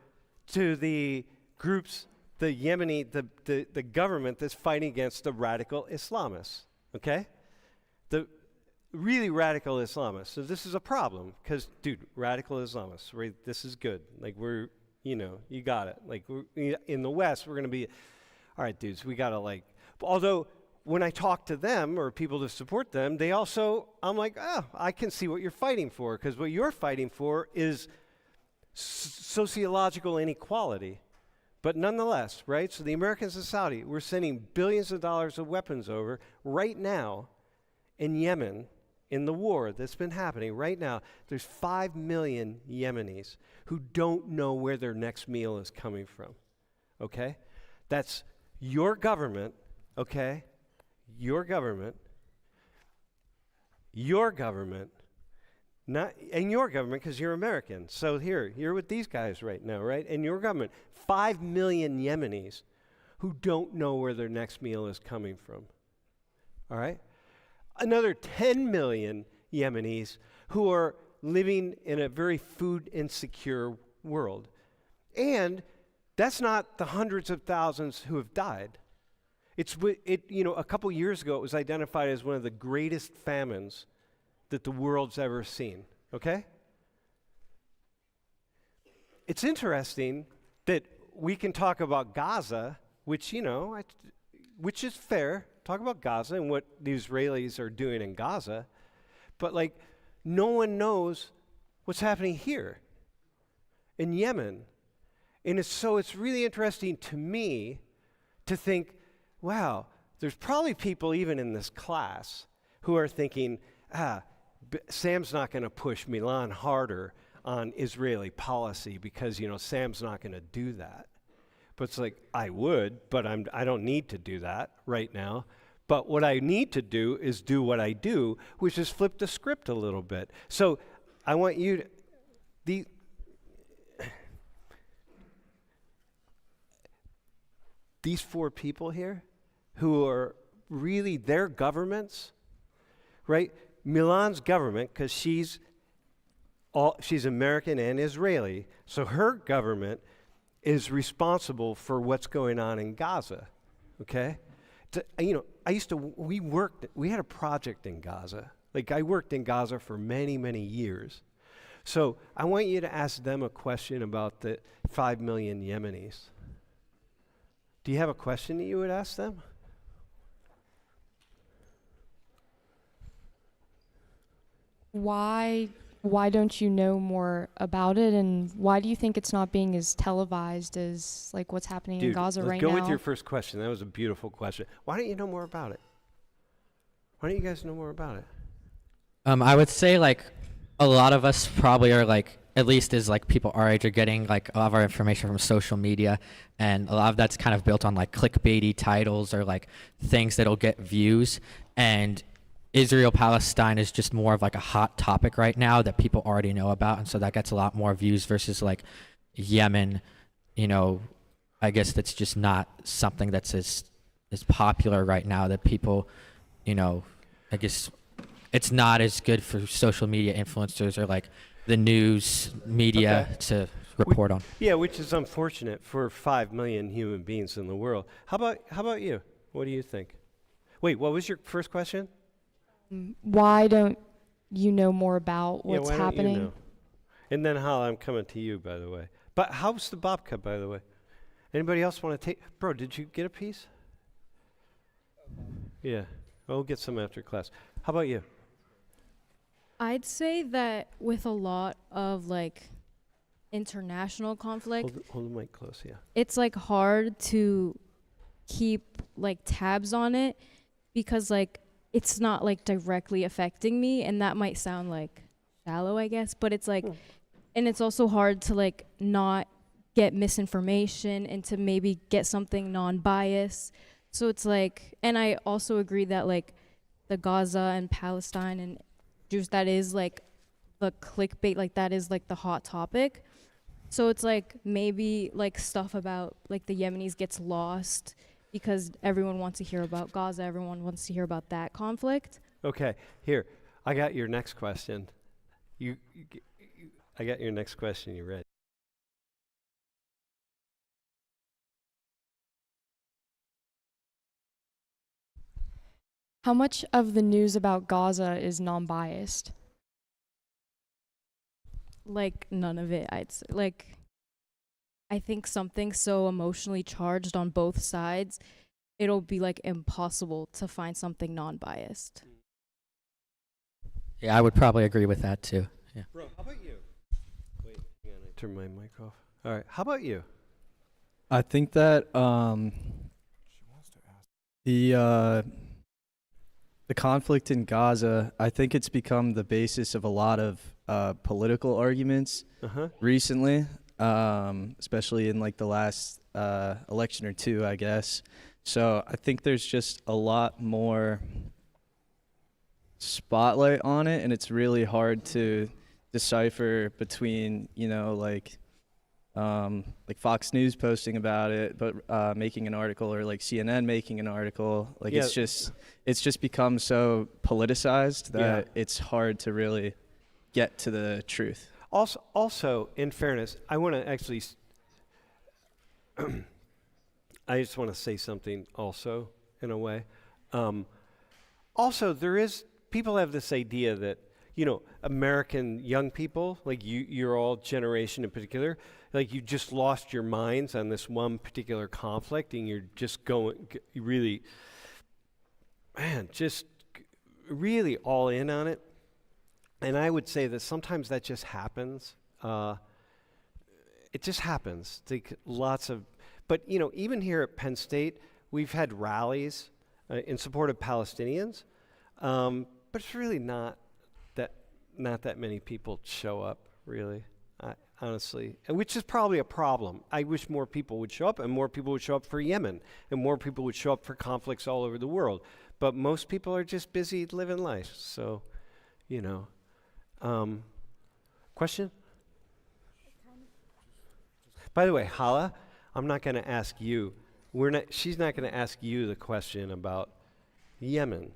to the groups, the Yemeni, the government that's fighting against the radical Islamists, okay? The really radical Islamists. So this is a problem because, dude, radical Islamists, right? This is good. We're, you got it. In the West, we're going to be, all right, dudes, we got to although when I talk to them or people to support them, they also, I'm I can see what you're fighting for, because what you're fighting for is sociological inequality. But nonetheless, right? So the Americans and Saudi, we're sending billions of dollars of weapons over right now in Yemen. In the war that's been happening right now, there's 5 million Yemenis who don't know where their next meal is coming from, okay? That's your government, okay? Your government, not, and your government because you're American. So here, you're with these guys right now, right? And your government, 5 million Yemenis who don't know where their next meal is coming from. All right? Another 10 million Yemenis who are living in a very food insecure world. And that's not the hundreds of thousands who have died. A couple years ago, it was identified as one of the greatest famines that the world's ever seen, okay? It's interesting that we can talk about Gaza, which is fair, talk about Gaza and what the Israelis are doing in Gaza, but like no one knows what's happening here in Yemen. And it's really interesting to me to think, wow, there's probably people even in this class who are thinking, Sam's not going to push Milan harder on Israeli policy because, Sam's not going to do that. But it's like, I would, but I don't need to do that right now. But what I need to do is do what I do, which is flip the script a little bit. So I want you to, these four people here who are really their governments, right? Milan's government, because she's American and Israeli, so her government is responsible for what's going on in Gaza, okay? We had a project in Gaza. Like I worked in Gaza for many, many years. So I want you to ask them a question about the 5 million Yemenis. Do you have a question that you would ask them? Why don't you know more about it, and why do you think it's not being as televised as like what's happening in Gaza right now? Let's go with your first question. That was a beautiful question. Why don't you know more about it? Why don't you guys know more about it? I would say like a lot of us probably are like, at least as like people our age, are getting like a lot of our information from social media, and a lot of that's kind of built on like clickbaity titles or like things that'll get views. And Israel-Palestine is just more of like a hot topic right now that people already know about, and so that gets a lot more views versus like Yemen. I guess that's just not something that's as popular right now that people, I guess it's not as good for social media influencers or like the news media to report on. Yeah, which is unfortunate for 5 million human beings in the world. How about you? What do you think? Wait, what was your first question? Why don't you know more about what's why happening? Don't you know? And then Hal, I'm coming to you, by the way. But how's the babka, by the way? Anybody else want to take? Bro, did you get a piece? Yeah, we'll get some after class. How about you? I'd say that with a lot of like international conflict, Hold the mic close, yeah. it's like hard to keep like tabs on it because like it's not like directly affecting me, and that might sound like shallow, I guess, but it's like, and it's also hard to like not get misinformation and to maybe get something non-biased. So it's like, and I also agree that like the Gaza and Palestine and Jews, that is like the clickbait, like that is like the hot topic. So it's like maybe like stuff about like the Yemenis gets lost because everyone wants to hear about Gaza, everyone wants to hear about that conflict. Okay, here, I got your next question. I got your next question, you ready? How much of the news about Gaza is non-biased? Like none of it, I'd say. Like, I think something so emotionally charged on both sides, it'll be like impossible to find something non-biased. Yeah, I would probably agree with that too. Yeah. Bro, how about you? Wait, hang on, I turned my mic off. All right, how about you? I think that the conflict in Gaza, I think it's become the basis of a lot of political arguments recently, especially in like the last election or two, I guess. So I think there's just a lot more spotlight on it, and it's really hard to decipher between, like like Fox News posting about it, but making an article, or like CNN making an article. Like Yeah. it's just become so politicized that Yeah. it's hard to really get to the truth. Also, in fairness, I want to actually, I just want to say something also, in a way. Also, people have this idea that, American young people, like your all generation in particular, like you just lost your minds on this one particular conflict, and you're just really, man, just really all in on it. And I would say that sometimes that just happens. It just happens. But even here at Penn State, we've had rallies in support of Palestinians, but it's really not that many people show up, really, honestly, and which is probably a problem. I wish more people would show up, and more people would show up for Yemen, and more people would show up for conflicts all over the world. But most people are just busy living life, so, Question? By the way, Hala, I'm not going to ask you. She's not going to ask you the question about Yemen,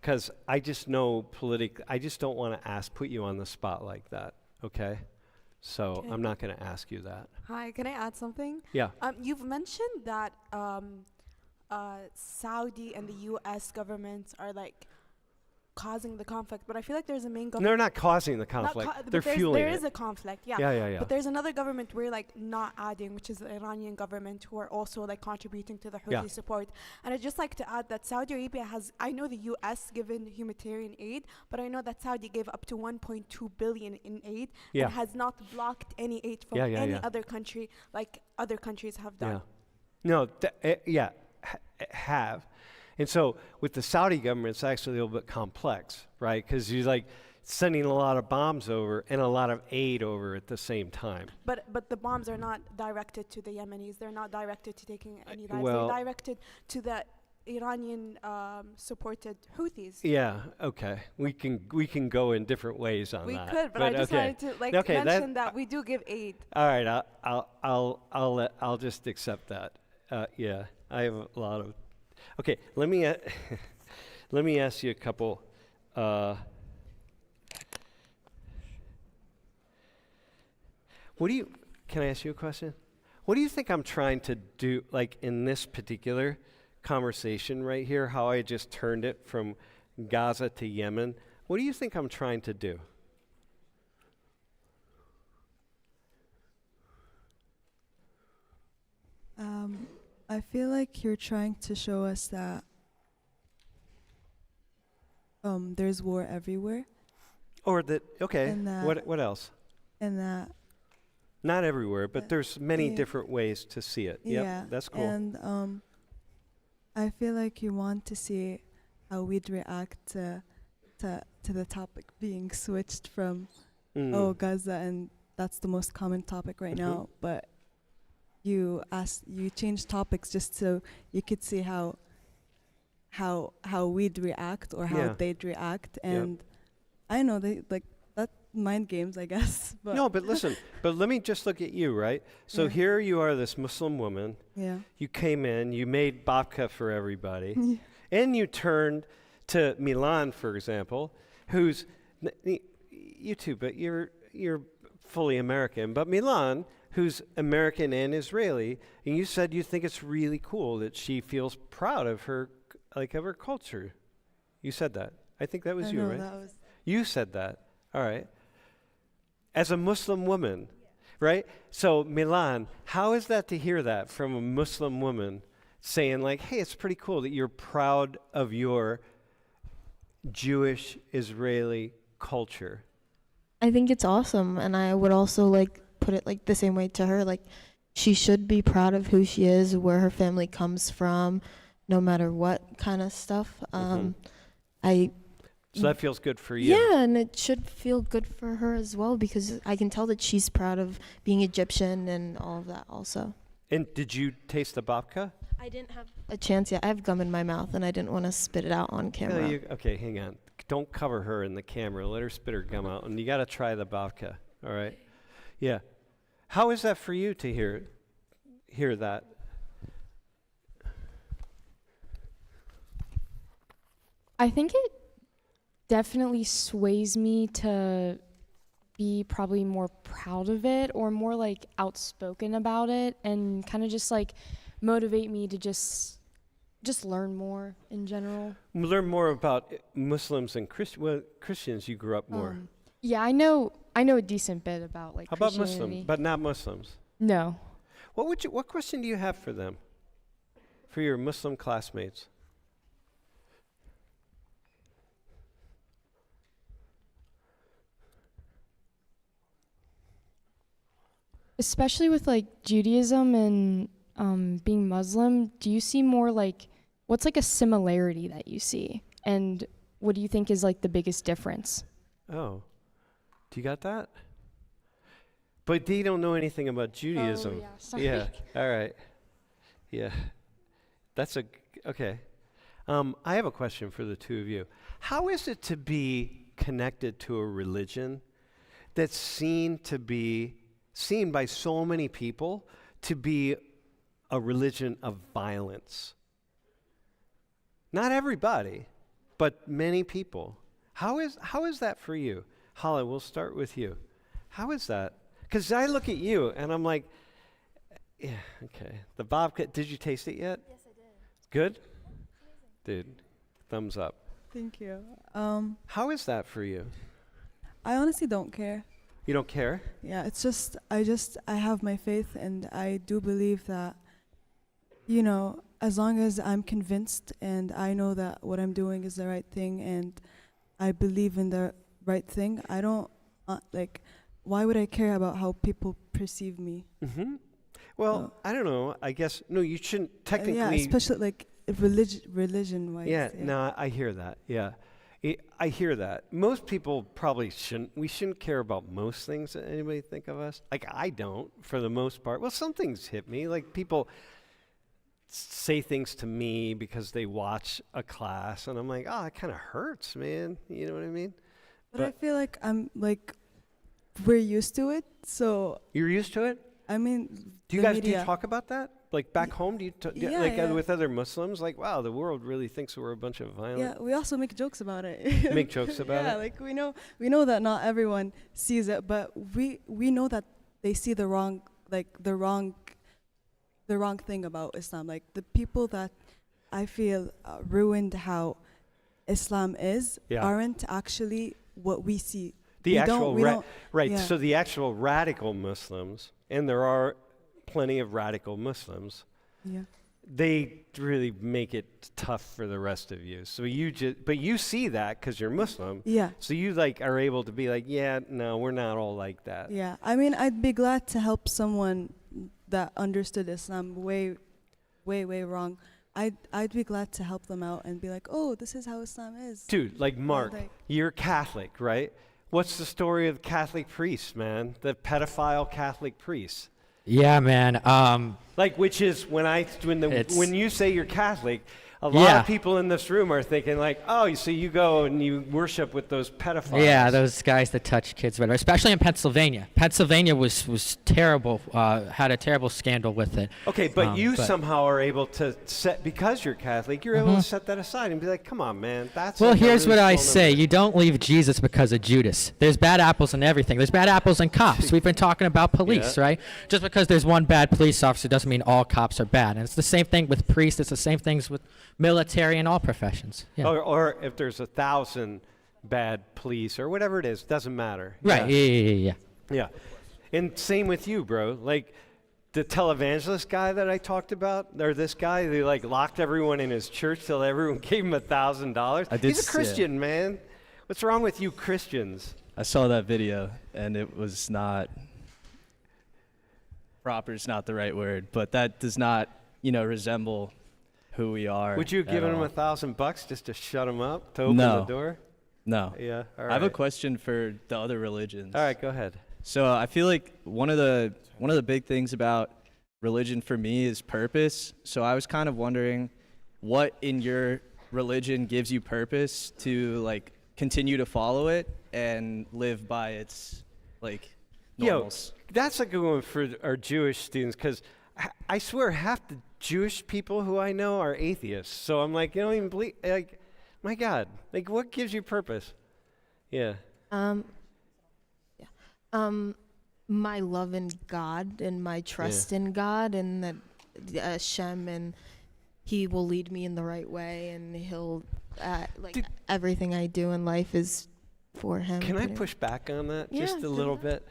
because I just know I just don't want to put you on the spot like that. Okay, so Okay. I'm not going to ask you that. Hi, can I add something? Yeah. You've mentioned that Saudi and the U.S. governments are like causing the conflict, but I feel like there's a main government. They're not causing the conflict. They're fueling There it. is a conflict, yeah. Yeah. But there's another government we're like not adding, which is the Iranian government, who are also like contributing to the Houthi Yeah. support. And I'd just like to add that Saudi Arabia has, I know the U.S. given humanitarian aid, but I know that Saudi gave up to 1.2 billion in aid Yeah. and has not blocked any aid from any other country like other countries have done. Yeah. No, have. And so with the Saudi government, it's actually a little bit complex, right? Because you're like sending a lot of bombs over and a lot of aid over at the same time. But the bombs are not directed to the Yemenis. They're not directed to taking any lives. well- They're directed to the Iranian supported Houthis. Yeah. Okay. We can go in different ways on We that. could, but I just okay. wanted to like Okay, mention that we do give aid. All right. I'll just accept that. Yeah. I have a lot of. Okay. Let me ask you a couple. Can I ask you a question? What do you think I'm trying to do, like in this particular conversation right here, how I just turned it from Gaza to Yemen? What do you think I'm trying to do? I feel like you're trying to show us that there's war everywhere, Or that, okay, And that- what else? and that Not everywhere, but there's many yeah. different ways to see it. yeah, Yep, that's cool. And I feel like you want to see how we'd react to the topic being switched from Mm. Gaza, and that's the most common topic right Mhm. now. But you change topics just so you could see how we'd react or how Yeah. they'd react, and I know they like that mind games, I guess. But No, but listen, but let me just look at you, right? So Yeah. here you are, this Muslim woman. yeah, You came in, you made babka for everybody, Yeah. and you turned to Milan, for example, who's you too, but you're fully American. But Milan, who's American and Israeli, and you said you think it's really cool that she feels proud of her culture. You said that. I think that was I you, know right? that was You said that. All right. As a Muslim woman, right? So, Milan, how is that to hear that from a Muslim woman saying, like, hey, it's pretty cool that you're proud of your Jewish Israeli culture? I think it's awesome, and I would also like put it like the same way to her. Like, she should be proud of who she is, where her family comes from, no matter what kind of stuff. So that feels good for you. Yeah, and it should feel good for her as well, because I can tell that she's proud of being Egyptian and all of that also. And did you taste the babka? I didn't have a chance yet. I have gum in my mouth, and I didn't want to spit it out on camera. Okay, hang on. Don't cover her in the camera. Let her spit her gum out. And you got to try the babka, all right? Yeah. How is that for you to hear that? I think it definitely sways me to be probably more proud of it or more like outspoken about it, and kind of just like motivate me to just learn more in general. Learn more about Muslims and Christians. You grew up more. Yeah, I know a decent bit about like How about Christianity. Muslims, but not Muslims? No. What question do you have for them? For your Muslim classmates? Especially with like Judaism and being Muslim, do you see more like, what's like a similarity that you see? And what do you think is like the biggest difference? Oh, do you got that? But they don't know anything about Judaism. Oh, yeah, sorry. Yeah, all right. Yeah, okay. I have a question for the two of you. How is it to be connected to a religion that's seen by so many people to be a religion of violence? Not everybody, but many people. How is that for you? Hala, we'll start with you. How is that? Because I look at you and I'm like, yeah, okay. The babka, did you taste it yet? Yes, I did. Good? Dude, thumbs up. Thank you. How is that for you? I honestly don't care. You don't care? Yeah, it's just I have my faith, and I do believe that, as long as I'm convinced and I know that what I'm doing is the right thing and I believe in the right thing, I don't why would I care about how people perceive me? Mm-hmm. Well, I don't know. I guess no. You shouldn't technically. Yeah, especially like religion-wise. Yeah. No, I hear that. Yeah. I hear that. Most people probably shouldn't. We shouldn't care about most things that anybody think of us. Like I don't, for the most part. Well, some things hit me. Like people say things to me because they watch a class, and I'm like, oh, it kind of hurts, man. You know what I mean? But I feel like we're used to it. So you're used to it. I mean, do you talk about that? Like back home, do you yeah. With other Muslims? Like, wow, the world really thinks we're a bunch of violent. Yeah, we also make jokes about it. Make jokes about it. Yeah, like we know that not everyone sees it, but we know that they see the wrong thing about Islam. Like the people that I feel ruined how Islam is aren't actually what we see. So the actual radical Muslims, and there are plenty of radical Muslims, they really make it tough for the rest of you. So but you see that because you're Muslim. Yeah. So you are able to be like, yeah, no, we're not all like that. Yeah. I mean, I'd be glad to help someone that understood Islam way wrong. I'd be glad to help them out and be like, oh, this is how Islam is. Dude, like Mark, you're Catholic, right? What's the story of the Catholic priests, man? The pedophile Catholic priests. Yeah, man. Which is when you say you're Catholic, a lot of people in this room are thinking like, oh, so you go and you worship with those pedophiles. Yeah, those guys that touch kids, whatever. Especially in Pennsylvania. Pennsylvania was terrible. Had a terrible scandal with it. Okay, but you somehow are able to because you're Catholic, you're able to set that aside and be like, come on, man, that's. Well, here's what I say: you don't leave Jesus because of Judas. There's bad apples in everything. There's bad apples in cops. We've been talking about police, right? Just because there's one bad police officer doesn't mean all cops are bad. And it's the same thing with priests. It's the same things with military and all professions. Yeah. Or if there's 1,000 bad police or whatever it is, doesn't matter. Right. Yeah. Yeah. And same with you, bro. Like the televangelist guy that I talked about, or this guy, they locked everyone in his church till everyone gave him $1,000. He's a Christian, man. What's wrong with you Christians? I saw that video and it was not proper is not the right word, but that does not, resemble who we are. Would you have given him $1,000 just to shut him up, to open the door? No. Yeah. All right. I have a question for the other religions. All right, go ahead. So I feel like one of the big things about religion for me is purpose. So I was kind of wondering what in your religion gives you purpose to continue to follow it and live by its normals. That's a good one for our Jewish students, because I swear half the Jewish people who I know are atheists. So I'm like, you don't even believe, like, my God, like, what gives you purpose? Yeah. My love in God and my trust in God, and that Hashem, and He will lead me in the right way, and He'll Dude. everything I do in life is for Him. Can I push back on that just a little bit?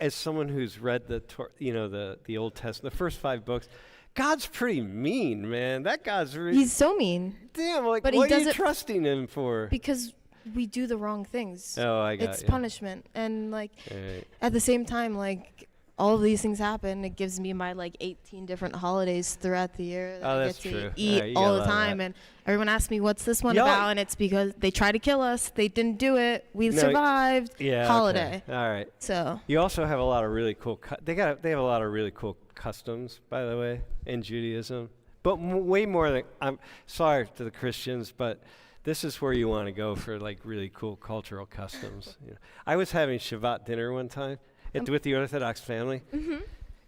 As someone who's read the Old Testament, the first 5 books, God's pretty mean, man. That God's He's so mean. Damn, like, But what he are does you it trusting Him for? Because we do the wrong things. Oh, I got It's you. punishment, and like Right. at the same time, like all of these things happen. It gives me my like 18 different holidays throughout the year that Oh, I that's get true. to eat You got a all lot the of time, that. and everyone asks me what's this one Y'all- about, and it's because they try to kill us. They didn't do it. We No, survived. Yeah. Holiday. Okay. All right. So You also have a lot of really cool. They have a lot of really cool customs, by the way, in Judaism. But way more than, I'm sorry to the Christians, but this is where you want to go for like really cool cultural customs. You know. I was having Shabbat dinner one time with the Orthodox family,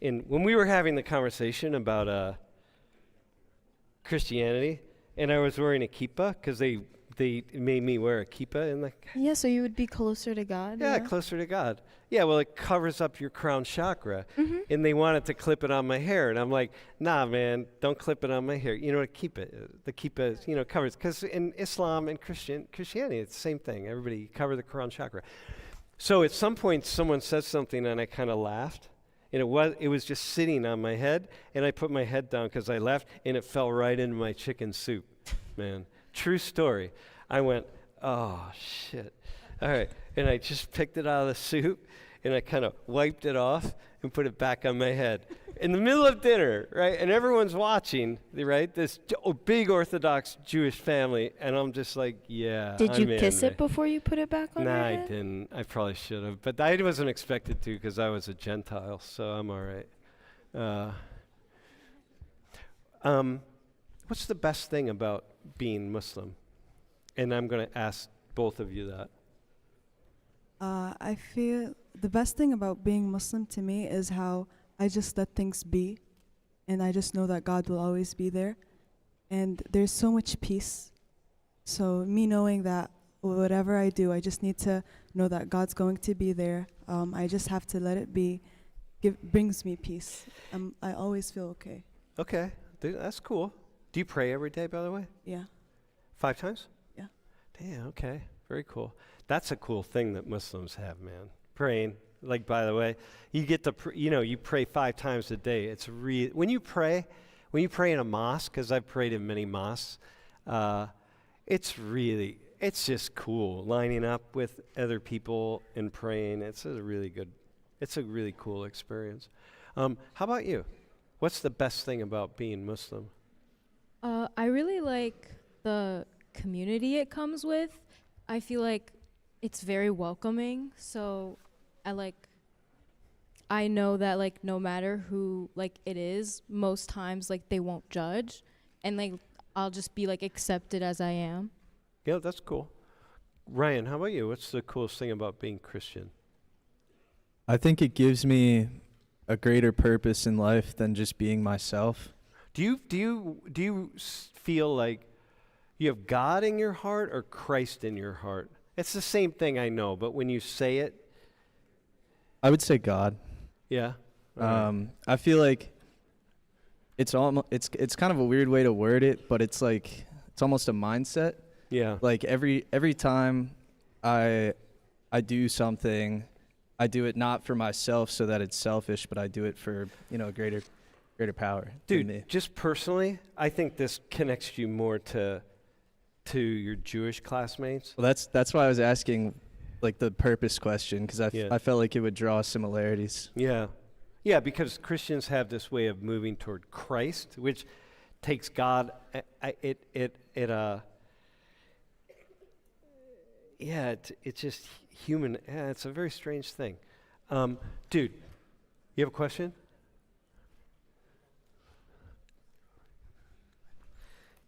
and when we were having the conversation about Christianity, and I was wearing a kippah because they made me wear a kippah in the yeah, so you would be closer to God. yeah, closer to God. Yeah, well, it covers up your crown chakra, and they wanted to clip it on my hair, and I'm like, nah, man, don't clip it on my hair. You know, keep it. The kippah, covers, because in Islam and Christianity, it's the same thing. Everybody cover the crown chakra. So at some point, someone said something, and I kind of laughed, and it was just sitting on my head, and I put my head down because I laughed, and it fell right into my chicken soup, man. True story. I went, oh, shit. All right. And I just picked it out of the soup, and I kind of wiped it off and put it back on my head. In the middle of dinner, right? And everyone's watching, right? This big Orthodox Jewish family. And I'm just like, yeah. Did you I'm kiss in, it before you put it back on Nah, your I head? didn't. I probably should have. But I wasn't expected to because I was a Gentile, so I'm all right. What's the best thing about being Muslim? And I'm going to ask both of you that. I feel the best thing about being Muslim to me is how I just let things be, and I just know that God will always be there, and there's so much peace. So me knowing that whatever I do, I just need to know that God's going to be there. I just have to let it be. Brings me peace. I always feel okay. Okay, that's cool. Do you pray every day, by the way? Yeah. 5 times? Yeah. Damn, okay. Very cool. That's a cool thing that Muslims have, man. Praying. Like, by the way, you get to, you pray 5 times a day. It's when you pray in a mosque, because I've prayed in many mosques, it's just cool. Lining up with other people and praying. It's a really cool experience. How about you? What's the best thing about being Muslim? I really like the community it comes with. I feel like it's very welcoming. So I know that like no matter who like it is, most times like they won't judge, and like I'll just be like accepted as I am. Yeah, that's cool. Ryan, how about you? What's the coolest thing about being Christian? I think it gives me a greater purpose in life than just being myself. Do you feel like you have God in your heart or Christ in your heart? It's the same thing, I know, but when you say it, I would say God. yeah. All I feel like it's kind of a weird way to word it, but it's like it's almost a mindset. Yeah. Like every time I do something, I do it not for myself so that it's selfish, but I do it for a greater power. than me. Dude, just personally, I think this connects you more to your Jewish classmates. Well, that's why I was asking like the purpose question, because Yeah. I felt like it would draw similarities. Yeah. Yeah, because Christians have this way of moving toward Christ, which takes God, it's just human. Yeah, it's a very strange thing. Dude, you have a question?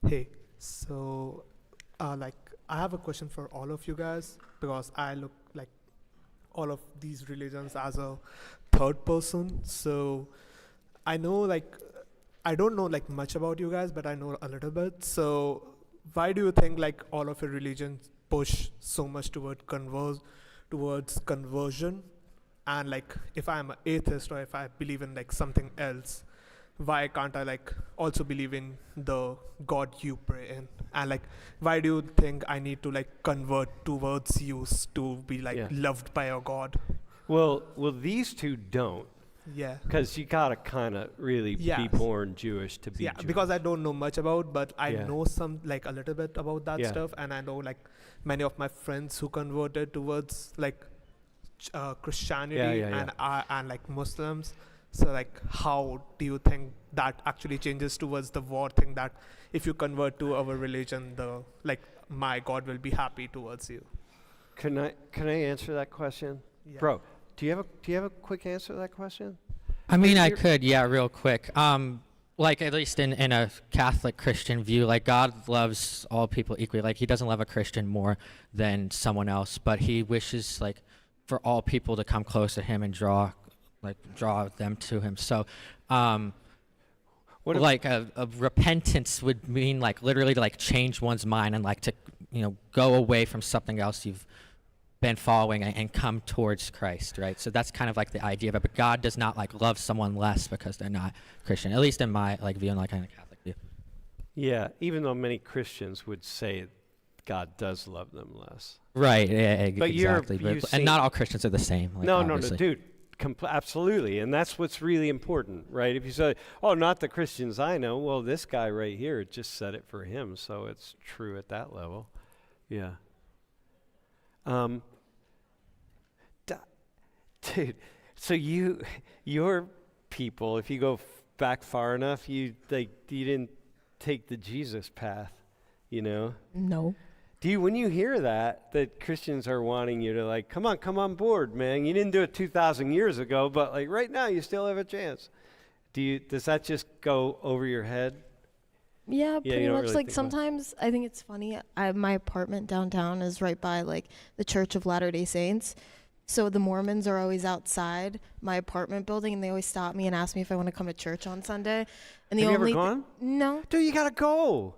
Hey, so I have a question for all of you guys, because I look like all of these religions as a third person. So I know like I don't know like much about you guys, but I know a little bit. So why do you think like all of your religions push so much towards conversion? And like if I'm an atheist or if I believe in like something else, why can't I like also believe in the God you pray in? And like why do you think I need to like convert towards you to be like Yeah. loved by your God? Well, these two don't, Yeah. because you gotta kind of really Yeah. be born Jewish to be Yeah, Jewish. because I don't know much about, but I Yeah. know some like a little bit about that Yeah. stuff, and I know like many of my friends who converted towards like Christianity yeah. and like Muslims. So like, how do you think that actually changes towards the war thing? That if you convert to our religion, the like my God will be happy towards you. Can I answer that question, Yeah. bro? Do you have a quick answer to that question? I mean, I You're- could, yeah, real quick. Like at least in a Catholic Christian view, like God loves all people equally. Like he doesn't love a Christian more than someone else, but he wishes like for all people to come close to him and draw them to him. So, What if- like a repentance would mean like literally to like change one's mind and like to go away from something else you've been following and come towards Christ, right? So that's kind of like the idea of it. But God does not like love someone less because they're not Christian, at least in my like view and like kind of Catholic view. Yeah, even though many Christians would say God does love them less. Right. Yeah. But you're- exactly. you But, seem- and not all Christians are the same. Like, No, obviously. dude. Absolutely, and that's what's really important, right? If you say, "Oh, not the Christians I know," well, this guy right here just said it for him, so it's true at that level. Yeah. Dude, so your people, if you go back far enough, you didn't take the Jesus path, you know? No. When you hear that Christians are wanting you to like, come on board, man. You didn't do it 2,000 years ago, but like right now you still have a chance. Does that just go over your head? Yeah, Yeah, pretty you don't much. really Like think about it. sometimes I think it's funny. My apartment downtown is right by like the Church of Latter-day Saints. So the Mormons are always outside my apartment building, and they always stop me and ask me if I want to come to church on Sunday. And the Have you ever only gone? no. Dude, you gotta go.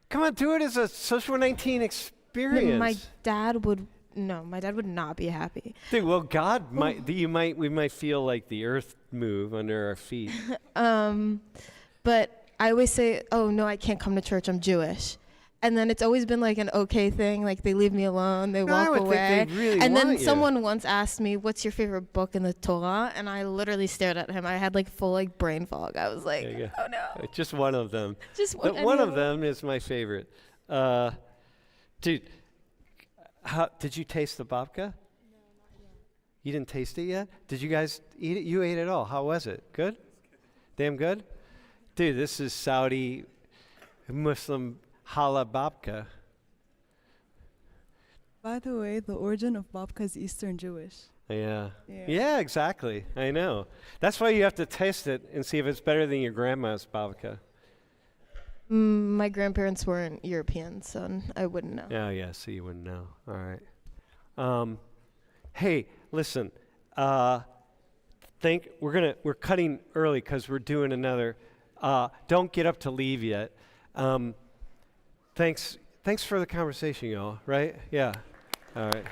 Come on, do it as a Social 19 experience. My dad would not be happy. Dude, well, God might. We might feel like the earth move under our feet. But I always say, "Oh no, I can't come to church. I'm Jewish." And then it's always been like an okay thing. Like they leave me alone, they No, I walk would away. think they really And then want you. someone once asked me, "What's your favorite book in the Torah?" And I literally stared at him. I had like full like brain fog. I was like, There you go. "Oh no, Just one of them. just But one." one of them is my favorite. Dude, did you taste the babka? No, not yet. You didn't taste it yet? Did you guys eat it? You ate it all. How was it? Good? Damn good? Dude, this is Saudi Muslim challah babka. By the way, the origin of babka is Eastern Jewish. Yeah. Yeah. Yeah, exactly. I know. That's why you have to taste it and see if it's better than your grandma's babka. My grandparents weren't European, so I wouldn't know. Oh, yeah, so you wouldn't know. All right. Hey, listen. We're cutting early because we're doing another. Don't get up to leave yet. Thanks for the conversation, y'all. Right? Yeah. All right.